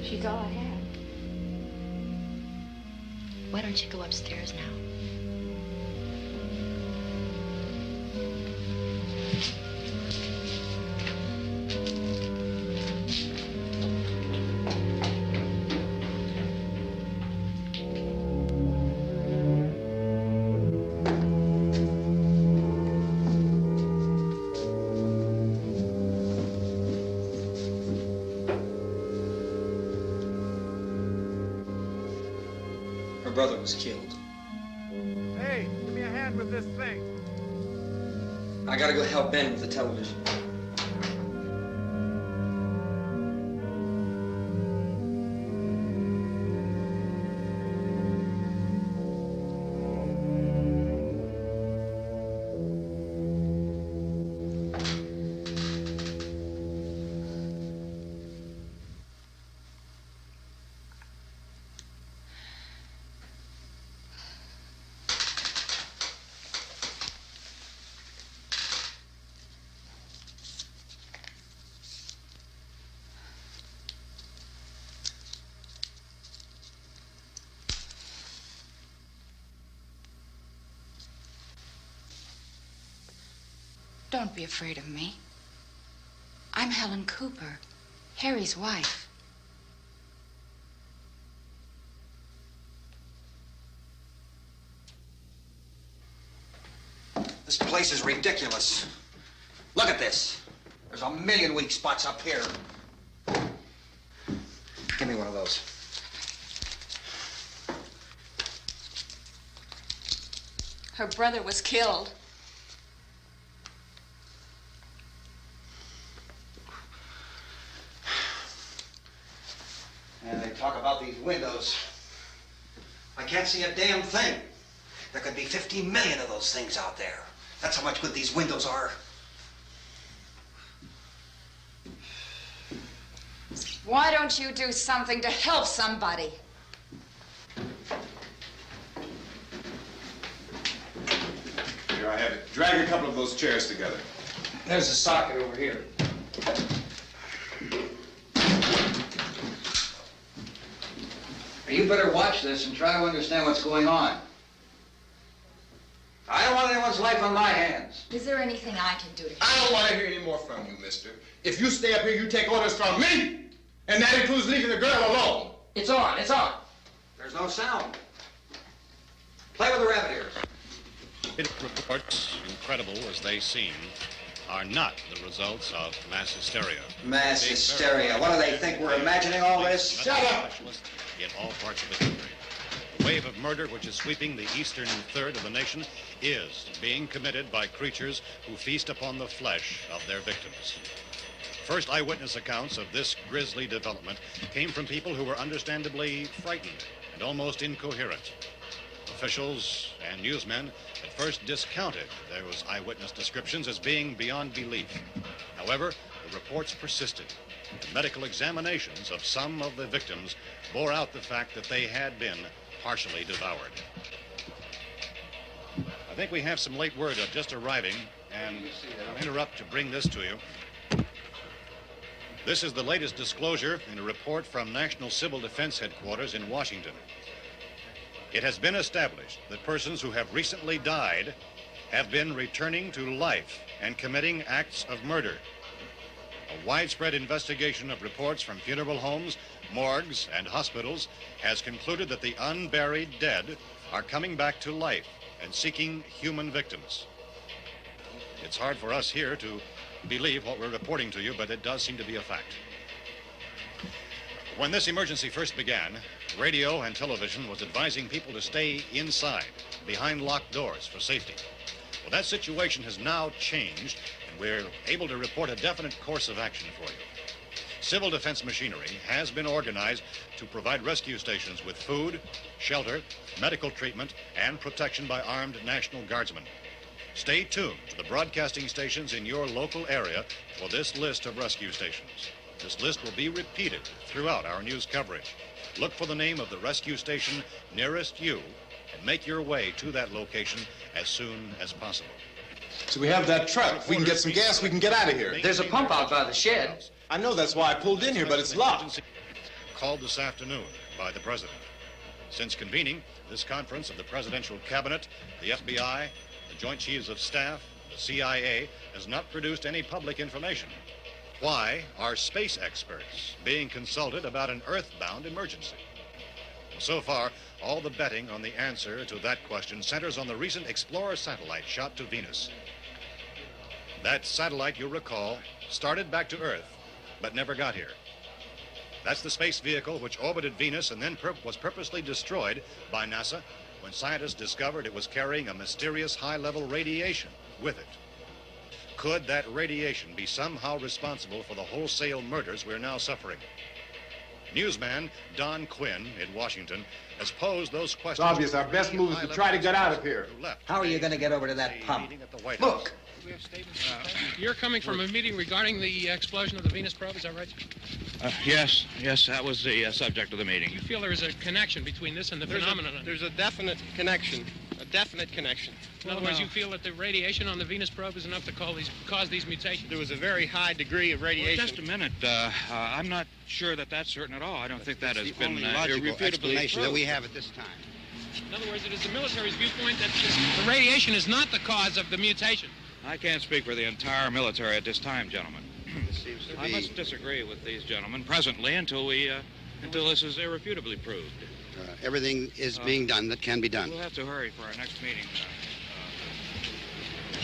She's all I have. Why don't you go upstairs now? Her brother was killed. Hey, give me a hand with this thing. I gotta go help Ben with the television. Don't be afraid of me. I'm Helen Cooper, Harry's wife. This place is ridiculous. Look at this. There's a million weak spots up here. Give me one of those. Her brother was killed. And they talk about these windows. I can't see a damn thing. There could be 15 million of those things out there. That's how much good these windows are. Why don't you do something to help somebody? Here, I have it. Drag a couple of those chairs together. There's a socket over here. You better watch this and try to understand what's going on. I don't want anyone's life on my hands. Is there anything I can do to help? I don't want to hear any more from you, mister. If you stay up here, you take orders from me. And that includes leaving the girl alone. It's on, it's on. There's no sound. Play with the rabbit ears. Reports, incredible as they seem, are not the results of mass hysteria. Mass hysteria. What do they think? We're imagining all this? Shut up! In all parts of the country. The wave of murder which is sweeping the eastern third of the nation is being committed by creatures who feast upon the flesh of their victims. First eyewitness accounts of this grisly development came from people who were understandably frightened and almost incoherent. Officials and newsmen at first discounted those eyewitness descriptions as being beyond belief. However, the reports persisted. The medical examinations of some of the victims bore out the fact that they had been partially devoured. I think we have some late word just arriving, and I'll interrupt to bring this to you. This is the latest disclosure in a report from National Civil Defense Headquarters in Washington. It has been established that persons who have recently died have been returning to life and committing acts of murder. A widespread investigation of reports from funeral homes, morgues, and hospitals has concluded that the unburied dead are coming back to life and seeking human victims. It's hard for us here to believe what we're reporting to you, but it does seem to be a fact. When this emergency first began, radio and television was advising people to stay inside, behind locked doors for safety. Well, that situation has now changed, and we're able to report a definite course of action for you. Civil defense machinery has been organized to provide rescue stations with food, shelter, medical treatment, and protection by armed National Guardsmen. Stay tuned to the broadcasting stations in your local area for this list of rescue stations. This list will be repeated throughout our news coverage. Look for the name of the rescue station nearest you and make your way to that location as soon as possible. So we have that truck. If we can get some gas, we can get out of here. There's a pump out by the shed. I know, that's why I pulled in here, but it's locked. Called this afternoon by the President. Since convening this conference of the Presidential Cabinet, the FBI, the Joint Chiefs of Staff, the CIA has not produced any public information. Why are space experts being consulted about an earthbound emergency? So far, all the betting on the answer to that question centers on the recent Explorer satellite shot to Venus. That satellite, you'll recall, started back to Earth, but never got here. That's the space vehicle which orbited Venus and then was purposely destroyed by NASA when scientists discovered it was carrying a mysterious high-level radiation with it. Could that radiation be somehow responsible for the wholesale murders we're now suffering? Newsman Don Quinn in Washington has posed those questions. It's obvious our best move is to try to get out of here. How are you going to get over to that pump? Look! You're coming from a meeting regarding the explosion of the Venus probe, is that right? Yes, that was the subject of the meeting. You feel there is a connection between this and the phenomenon? There's a definite connection. A definite connection. In other words, you feel that the radiation on the Venus probe is enough to cause these mutations? There was a very high degree of radiation. Well, just a minute. I'm not sure that that's certain at all. I don't think that has been logical explanation that we proved. have at this time. In other words, it is the military's viewpoint that the radiation is not the cause of the mutation. I can't speak for the entire military at this time, gentlemen. This seems to I be... must disagree with these gentlemen presently until this is irrefutably proved. everything is being done that can be done. We'll have to hurry for our next meeting.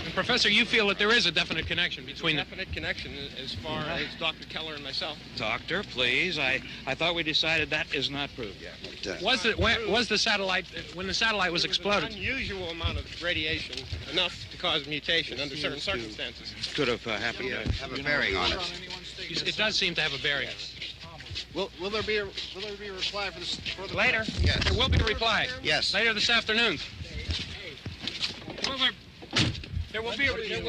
And Professor, you feel that there is a definite connection between definite connection as far as Dr. Keller and myself. Doctor, please. I thought we decided that is not proved yet. Was the satellite, when the satellite was exploded? An unusual amount of radiation, enough to cause mutation under certain circumstances. Could have happened. Have a bearing on it. It does seem to have a bearing. Will there be a reply for the later? Yes. There will be a reply. Yes. Later this afternoon. There will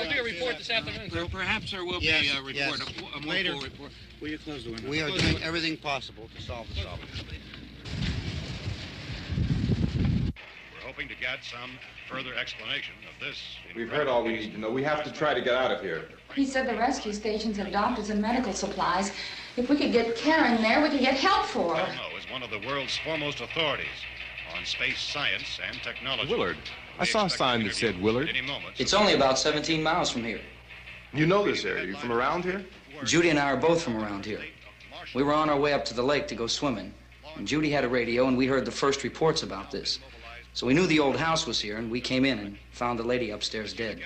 be a report this afternoon. Well, perhaps there will be a report, yes. a more Later. full report. Will you close the window? We are doing everything possible to solve the problem. We're hoping to get some further explanation of this. We've heard all we need to know. We have to try to get out of here. He said the rescue stations have doctors and medical supplies. If we could get care in there, we could get help for her. Romero is one of the world's foremost authorities on space science and technology. Willard. I saw a sign that said Willard. It's only about 17 miles from here. You know this area. You from around here? Judy and I are both from around here. We were on our way up to the lake to go swimming, and Judy had a radio, and we heard the first reports about this. So we knew the old house was here, and we came in and found the lady upstairs dead.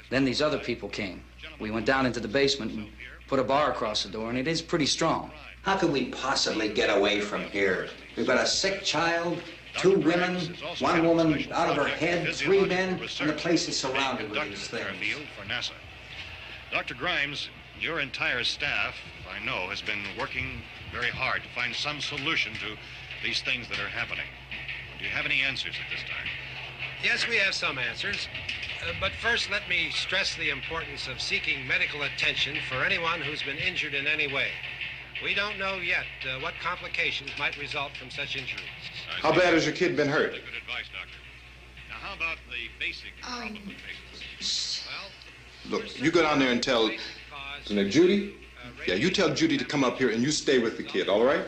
Then these other people came. We went down into the basement and put a bar across the door, and it is pretty strong. How could we possibly get away from here? We've got a sick child, 2 women, 1 woman out of her head, 3 men, and the place is surrounded with these things. For NASA. Dr. Grimes, your entire staff, I know, has been working very hard to find some solution to these things that are happening. Do you have any answers at this time? Yes, we have some answers. But first, let me stress the importance of seeking medical attention for anyone who's been injured in any way. We don't know yet what complications might result from such injuries. How bad has your kid been hurt? Good advice, Doctor. Now, how about the basic complications? Look, you go down there and tell... Judy? Yeah, you tell Judy to come up here and you stay with the kid, all right?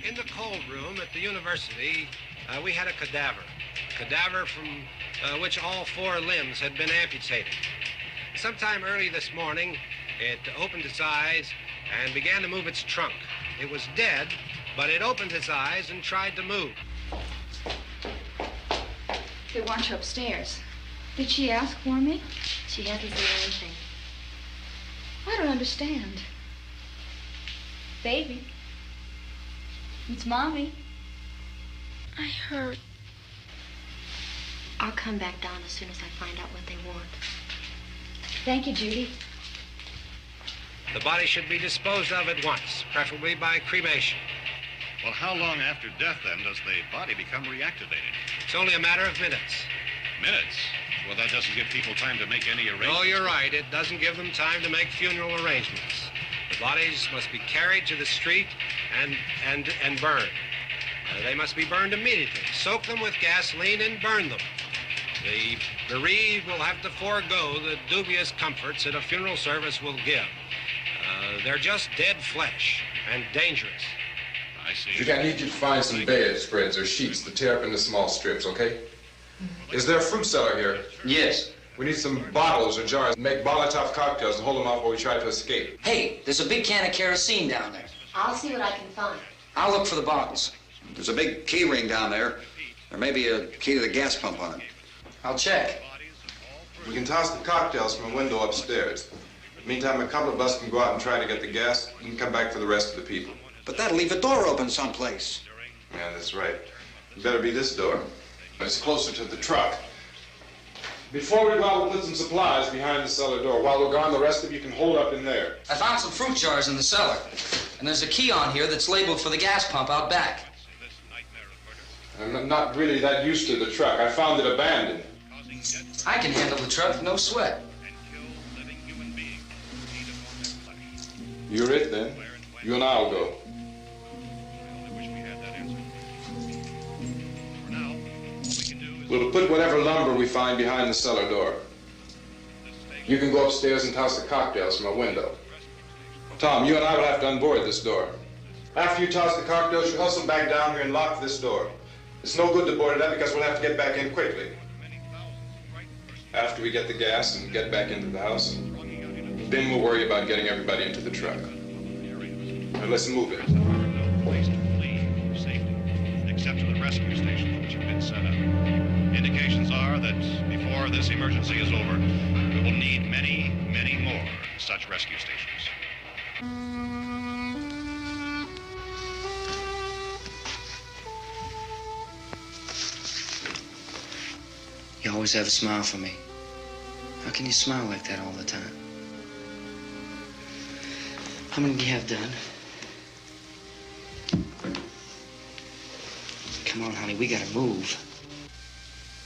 In the cold room at the university, we had a cadaver from which all 4 limbs had been amputated. Sometime early this morning, it opened its eyes and began to move its trunk. It was dead, but it opened its eyes and tried to move. They want you upstairs. Did she ask for me? She hasn't said anything. I don't understand. Baby. It's Mommy. I heard. I'll come back down as soon as I find out what they want. Thank you, Judy. The body should be disposed of at once, preferably by cremation. Well, how long after death, then, does the body become reactivated? It's only a matter of minutes. Minutes? Well, that doesn't give people time to make any arrangements. Oh, you're right. It doesn't give them time to make funeral arrangements. The bodies must be carried to the street and burned. They must be burned immediately. Soak them with gasoline and burn them. The bereaved will have to forego the dubious comforts that a funeral service will give. They're just dead flesh and dangerous. I see. Judy, I need you to find some bedspreads or sheets to tear up into small strips, okay? Is there a fruit cellar here? Yes. We need some bottles or jars. Make Molotov cocktails and hold them off while we try to escape. Hey, there's a big can of kerosene down there. I'll see what I can find. I'll look for the bottles. There's a big key ring down there. There may be a key to the gas pump on it. I'll check. We can toss the cocktails from a window upstairs. Meantime, a couple of us can go out and try to get the gas and come back for the rest of the people. But that'll leave the door open someplace. Yeah, that's right. It better be this door. It's closer to the truck. Before we go out, we'll put some supplies behind the cellar door. While we're gone, the rest of you can hold up in there. I found some fruit jars in the cellar. And there's a key on here that's labeled for the gas pump out back. I'm not really that used to the truck. I found it abandoned. I can handle the truck, no sweat. You're it, then. You and I'll go. We'll put whatever lumber we find behind the cellar door. You can go upstairs and toss the cocktails from a window. Tom, you and I will have to unboard this door. After you toss the cocktails, you hustle back down here and lock this door. It's no good to board it up because we'll have to get back in quickly. After we get the gas and get back into the house, then we'll worry about getting everybody into the truck. Now let's move it. No place to flee for safety, except to the rescue stations which have been set up. Indications are that before this emergency is over, we will need many, many more such rescue stations. You always have a smile for me. How can you smile like that all the time? How many do you have done? Come on, honey, we gotta move.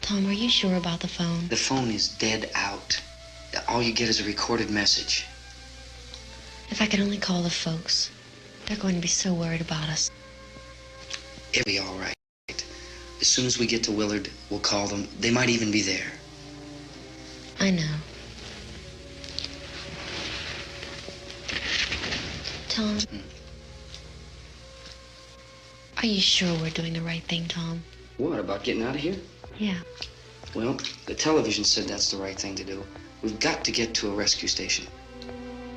Tom, are you sure about the phone? The phone is dead out. All you get is a recorded message. If I could only call the folks. They're going to be so worried about us. It'll be all right. As soon as we get to Willard, we'll call them. They might even be there. I know. Tom, are you sure we're doing the right thing, Tom? What, about getting out of here? Yeah. Well, the television said that's the right thing to do. We've got to get to a rescue station.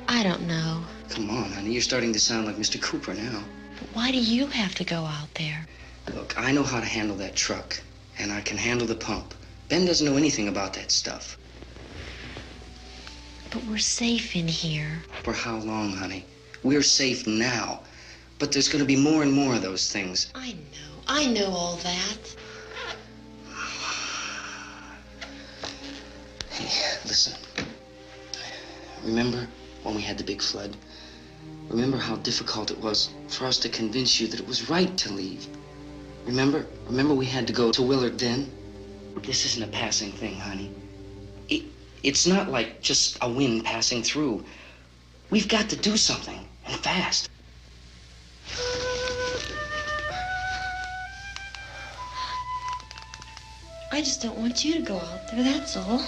I don't know. Come on, honey, you're starting to sound like Mr. Cooper now. But why do you have to go out there? Look, I know how to handle that truck, and I can handle the pump. Ben doesn't know anything about that stuff. But we're safe in here. For how long, honey? We're safe now. But there's going to be more and more of those things. I know all that. Hey, listen. Remember when we had the big flood? Remember how difficult it was for us to convince you that it was right to leave? Remember we had to go to Willard then? This isn't a passing thing, honey. It's not like just a wind passing through. We've got to do something, and fast. I just don't want you to go out there, that's all.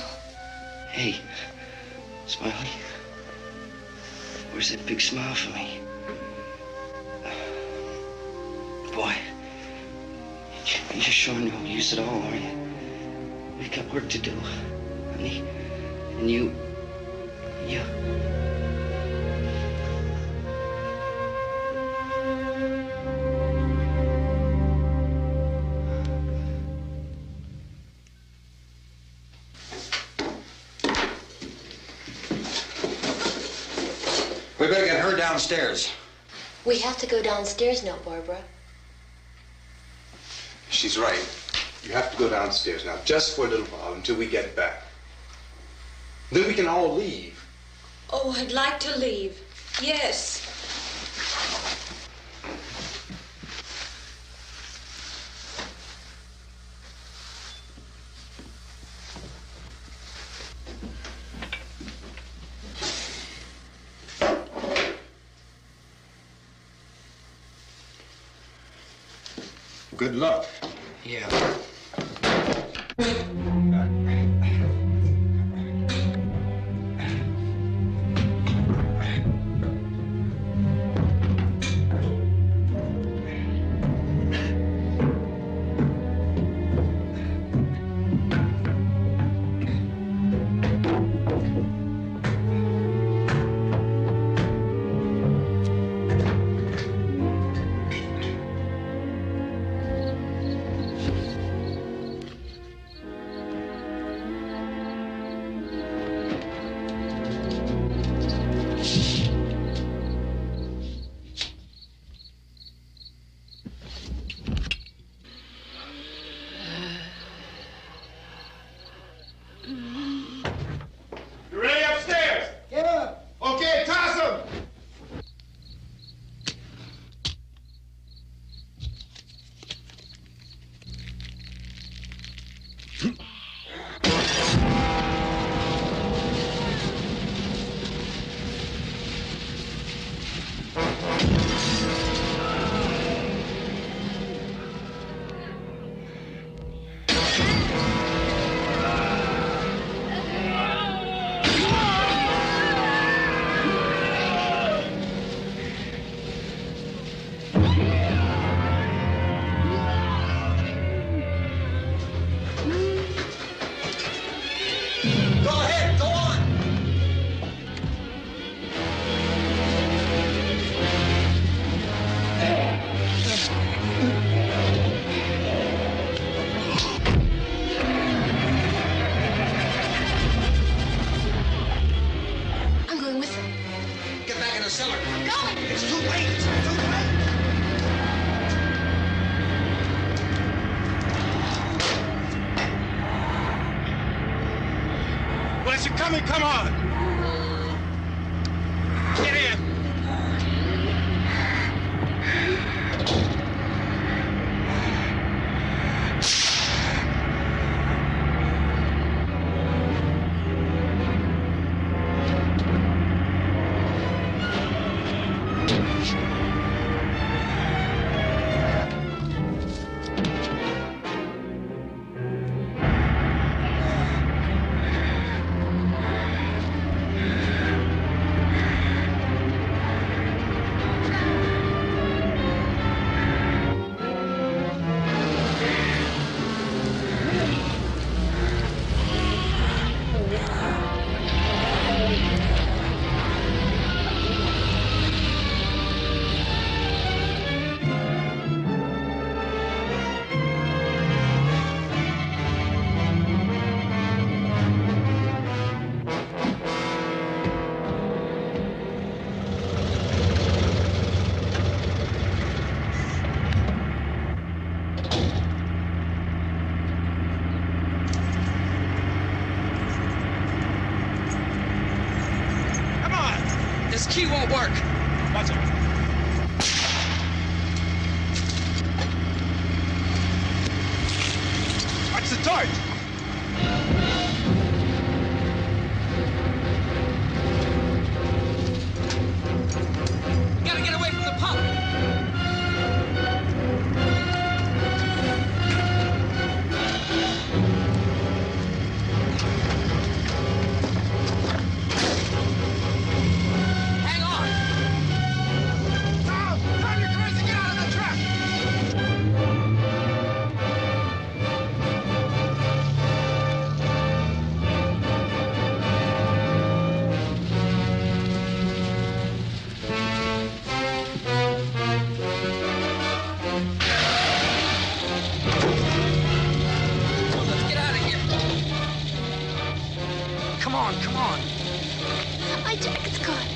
Hey, Smiley. Where's that big smile for me? Boy, you're showing no use at all, are you? We've got work to do, honey. And you... We better get her downstairs. We have to go downstairs now, Barbara. She's right. You have to go downstairs now, just for a little while, until we get back. Then we can all leave. Oh, I'd like to leave. Yes. Good luck. Yeah. You ready upstairs? Yeah. Okay, toss him. I'm going with them. Get back in the cellar. I'm going. It's too late. It's too late. Well, is it coming? Come on. Get in. This key won't work. Watch it. Watch the torch. We gotta get away from the pump. Hang on. Tom, turn your cars and get out of the truck. Let's get out of here. Come on, come on. My jacket's gone.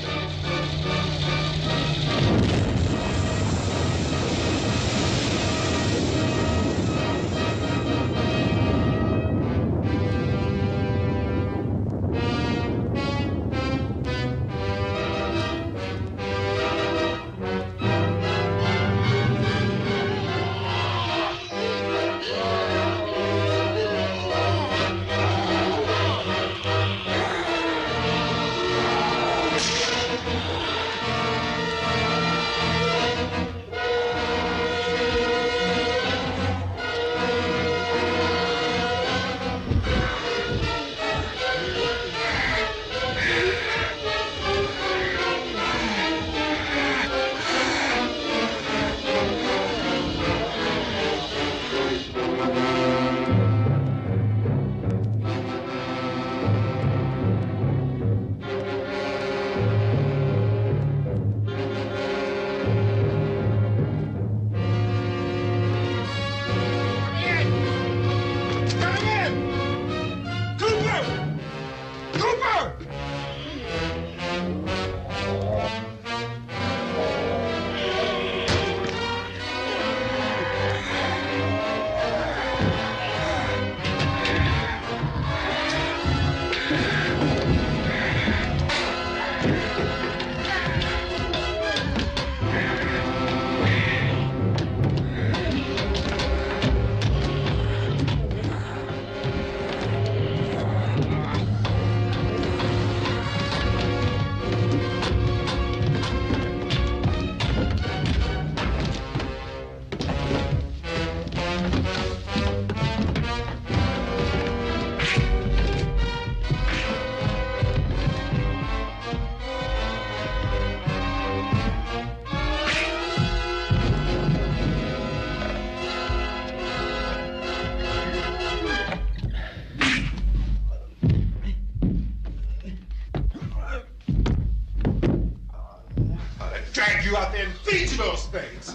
Drag you out there and feed you those things.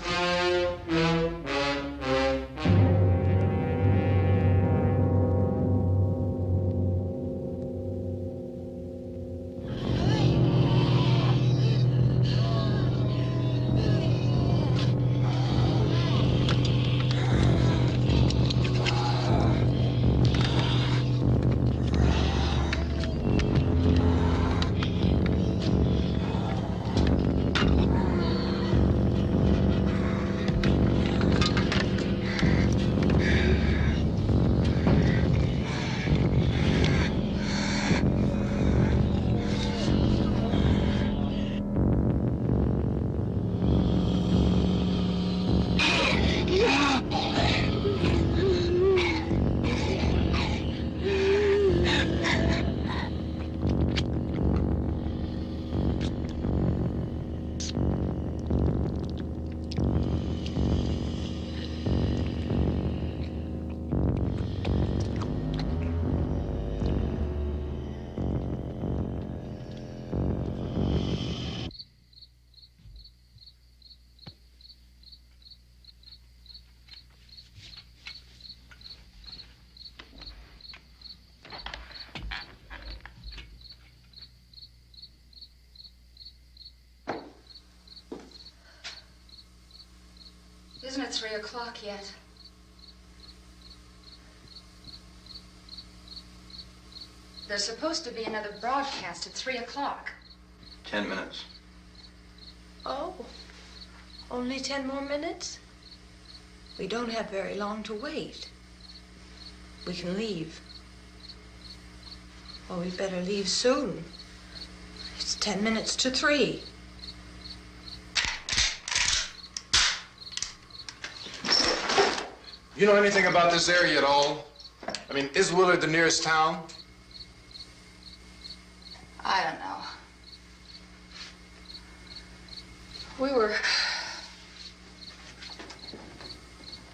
Isn't it 3 o'clock yet? There's supposed to be another broadcast at 3 o'clock. 10 minutes. Oh, only 10 more minutes? We don't have very long to wait. We can leave. Well, we better leave soon. It's 10 minutes to 3. You know anything about this area at all? I mean, is Willard the nearest town? I don't know. We were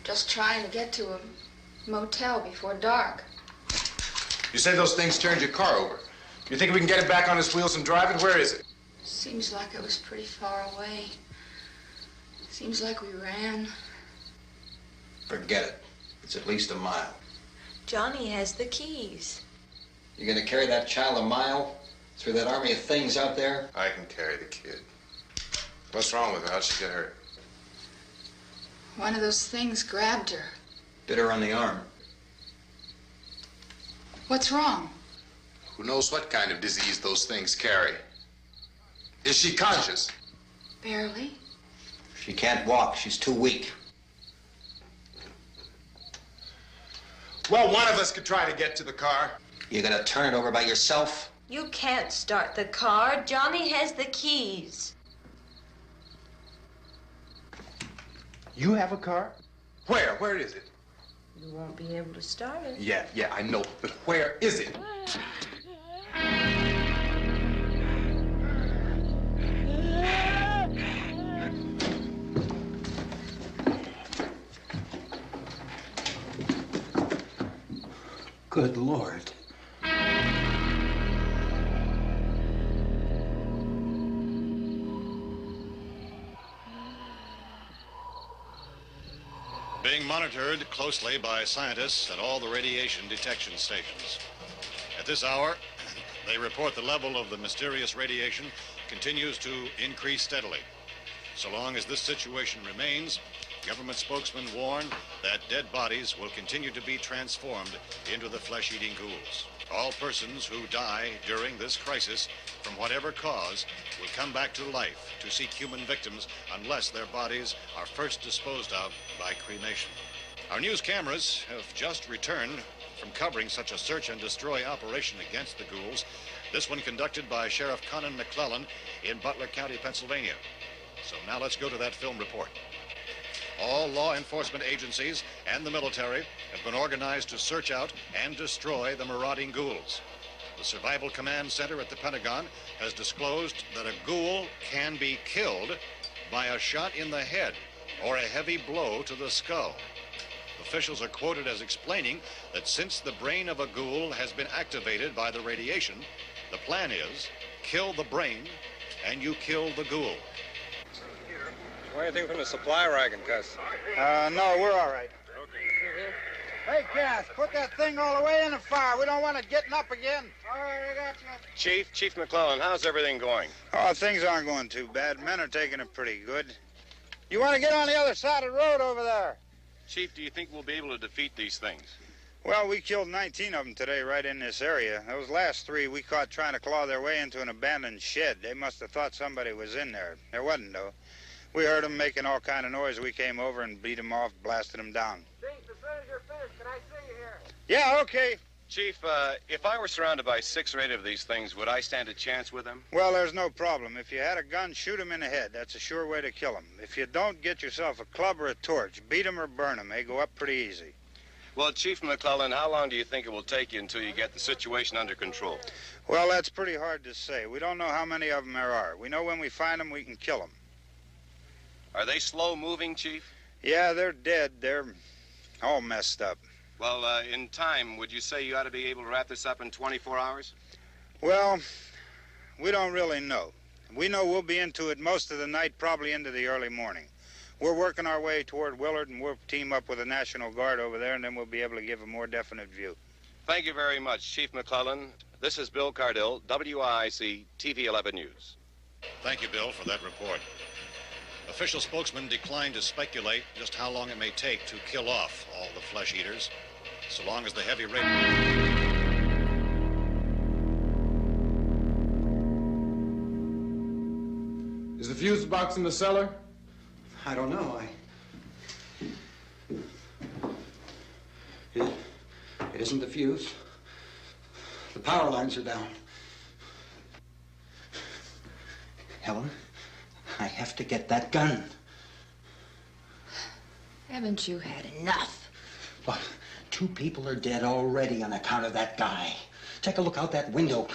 just trying to get to a motel before dark. You say those things turned your car over. You think we can get it back on its wheels and drive it? Where is it? Seems like it was pretty far away. Seems like we ran. Forget it. It's at least a mile. Johnny has the keys. You're gonna carry that child a mile through that army of things out there? I can carry the kid. What's wrong with her? How'd she get hurt? One of those things grabbed her. Bit her on the arm. What's wrong? Who knows what kind of disease those things carry? Is she conscious? Barely. She can't walk. She's too weak. Well, one of us could try to get to the car. You gonna turn it over by yourself? You can't start the car. Johnny has the keys. You have a car? Where? Where is it? You won't be able to start it. Yeah, I know. But where is it? Good Lord. Being monitored closely by scientists at all the radiation detection stations. At this hour, they report the level of the mysterious radiation continues to increase steadily. So long as this situation remains, government spokesmen warn that dead bodies will continue to be transformed into the flesh-eating ghouls. All persons who die during this crisis, from whatever cause, will come back to life to seek human victims unless their bodies are first disposed of by cremation. Our news cameras have just returned from covering such a search and destroy operation against the ghouls, this one conducted by Sheriff Conan McClellan in Butler County, Pennsylvania. So now let's go to that film report. All law enforcement agencies and the military have been organized to search out and destroy the marauding ghouls. The Survival Command Center at the Pentagon has disclosed that a ghoul can be killed by a shot in the head or a heavy blow to the skull. Officials are quoted as explaining that since the brain of a ghoul has been activated by the radiation, the plan is kill the brain and you kill the ghoul. Anything from the supply wagon, Gus? No, we're all right. Hey, Cass, put that thing all the way in the fire. We don't want it getting up again. All right, I got you. Chief McClellan, how's everything going? Oh, things aren't going too bad. Men are taking it pretty good. You want to get on the other side of the road over there? Chief, do you think we'll be able to defeat these things? Well, we killed 19 of them today right in this area. Those last 3 we caught trying to claw their way into an abandoned shed. They must have thought somebody was in there. There wasn't, though. We heard them making all kind of noise. We came over and beat them off, blasted them down. Chief, as soon as you're finished, can I see you here? Yeah, okay. Chief, if I were surrounded by 6 or 8 of these things, would I stand a chance with them? Well, there's no problem. If you had a gun, shoot them in the head. That's a sure way to kill them. If you don't, get yourself a club or a torch. Beat them or burn them. They go up pretty easy. Well, Chief McClellan, how long do you think it will take you until you get the situation under control? Well, that's pretty hard to say. We don't know how many of them there are. We know when we find them, we can kill them. Are they slow-moving, Chief? Yeah, they're dead. They're all messed up. Well, in time, would you say you ought to be able to wrap this up in 24 hours? Well, we don't really know. We know we'll be into it most of the night, probably into the early morning. We're working our way toward Willard, and we'll team up with the National Guard over there, and then we'll be able to give a more definite view. Thank you very much, Chief McClellan. This is Bill Cardill, WIC TV 11 News. Thank you, Bill, for that report. Official spokesmen declined to speculate just how long it may take to kill off all the flesh eaters, so long as the heavy rain... Is the fuse box in the cellar? I don't know. It isn't the fuse. The power lines are down. Helen, I have to get that gun. Haven't you had enough? Look, 2 people are dead already on account of that guy. Take a look out that window.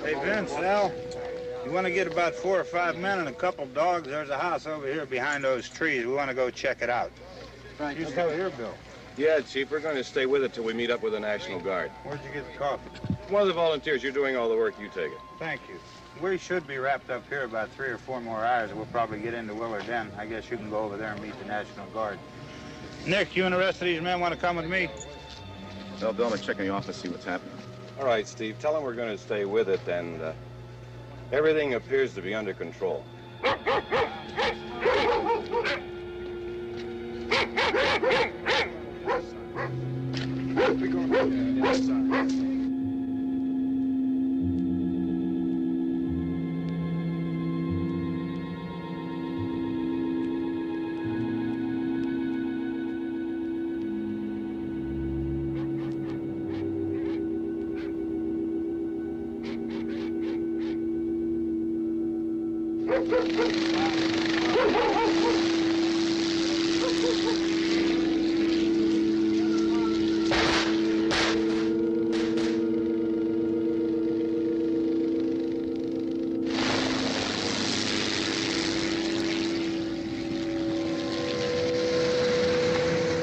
Hey, Vince, Al, you want to get about 4 or 5 men and a couple dogs? There's a house over here behind those trees. We want to go check it out. Right. You still here, Bill? Yeah, Chief, we're going to stay with it till we meet up with the National Guard. Where'd you get the coffee? One of the volunteers. You're doing all the work. You take it. Thank you. We should be wrapped up here about 3 or 4 more hours, and we'll probably get into Willard then. I guess you can go over there and meet the National Guard. Nick, you and the rest of these men want to come with me? Tell Bill to check in the office, see what's happening. All right, Steve. Tell him we're going to stay with it, and everything appears to be under control.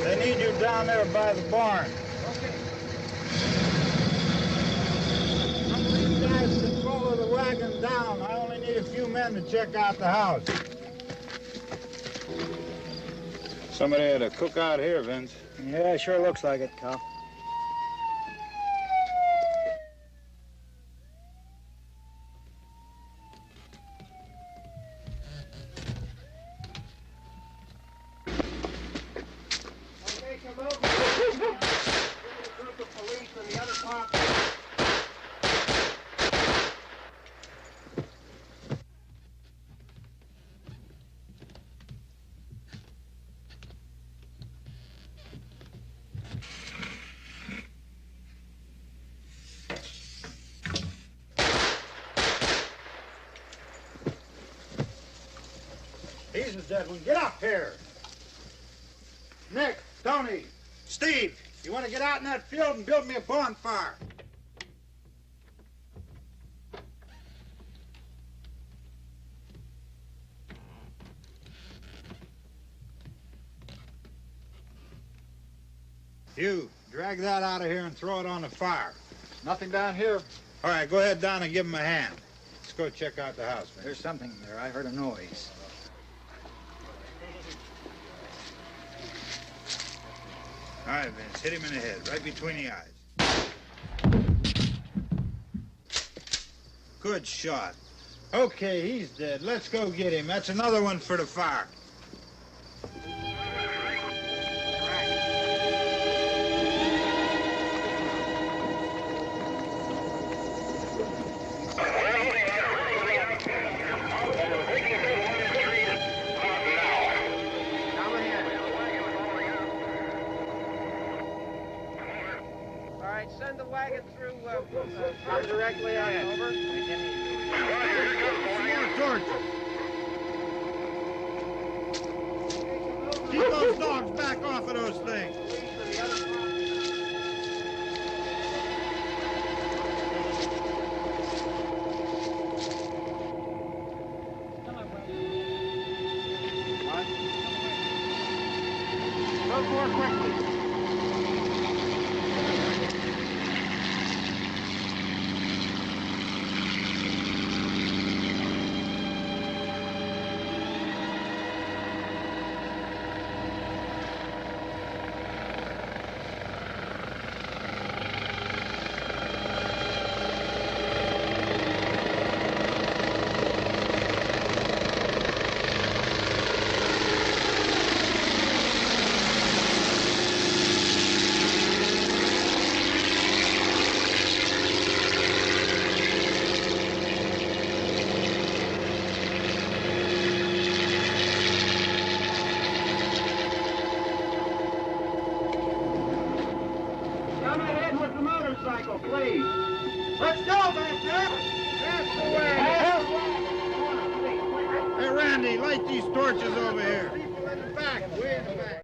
They need you down there by the barn. Some of these guys can follow the wagon down. I only need a few men to check out the house. Somebody had a cookout here, Vince. Yeah, sure looks like it, Cal. He's a dead one. Get up here. Nick, Tony, Steve, you want to get out in that field and build me a bonfire? You, drag that out of here and throw it on the fire. Nothing down here. All right, go ahead down and give him a hand. Let's go check out the house, man. There's something there. I heard a noise. All right, Vince, hit him in the head, right between the eyes. Good shot. Okay, he's dead. Let's go get him. That's another one for the fire. Send the wagon through directly on over. More torches. Keep those dogs back off of those things. Go more quickly. Please. Let's go back there. That's the way. Hey, Randy, light these torches over here. People in the back, way in the back.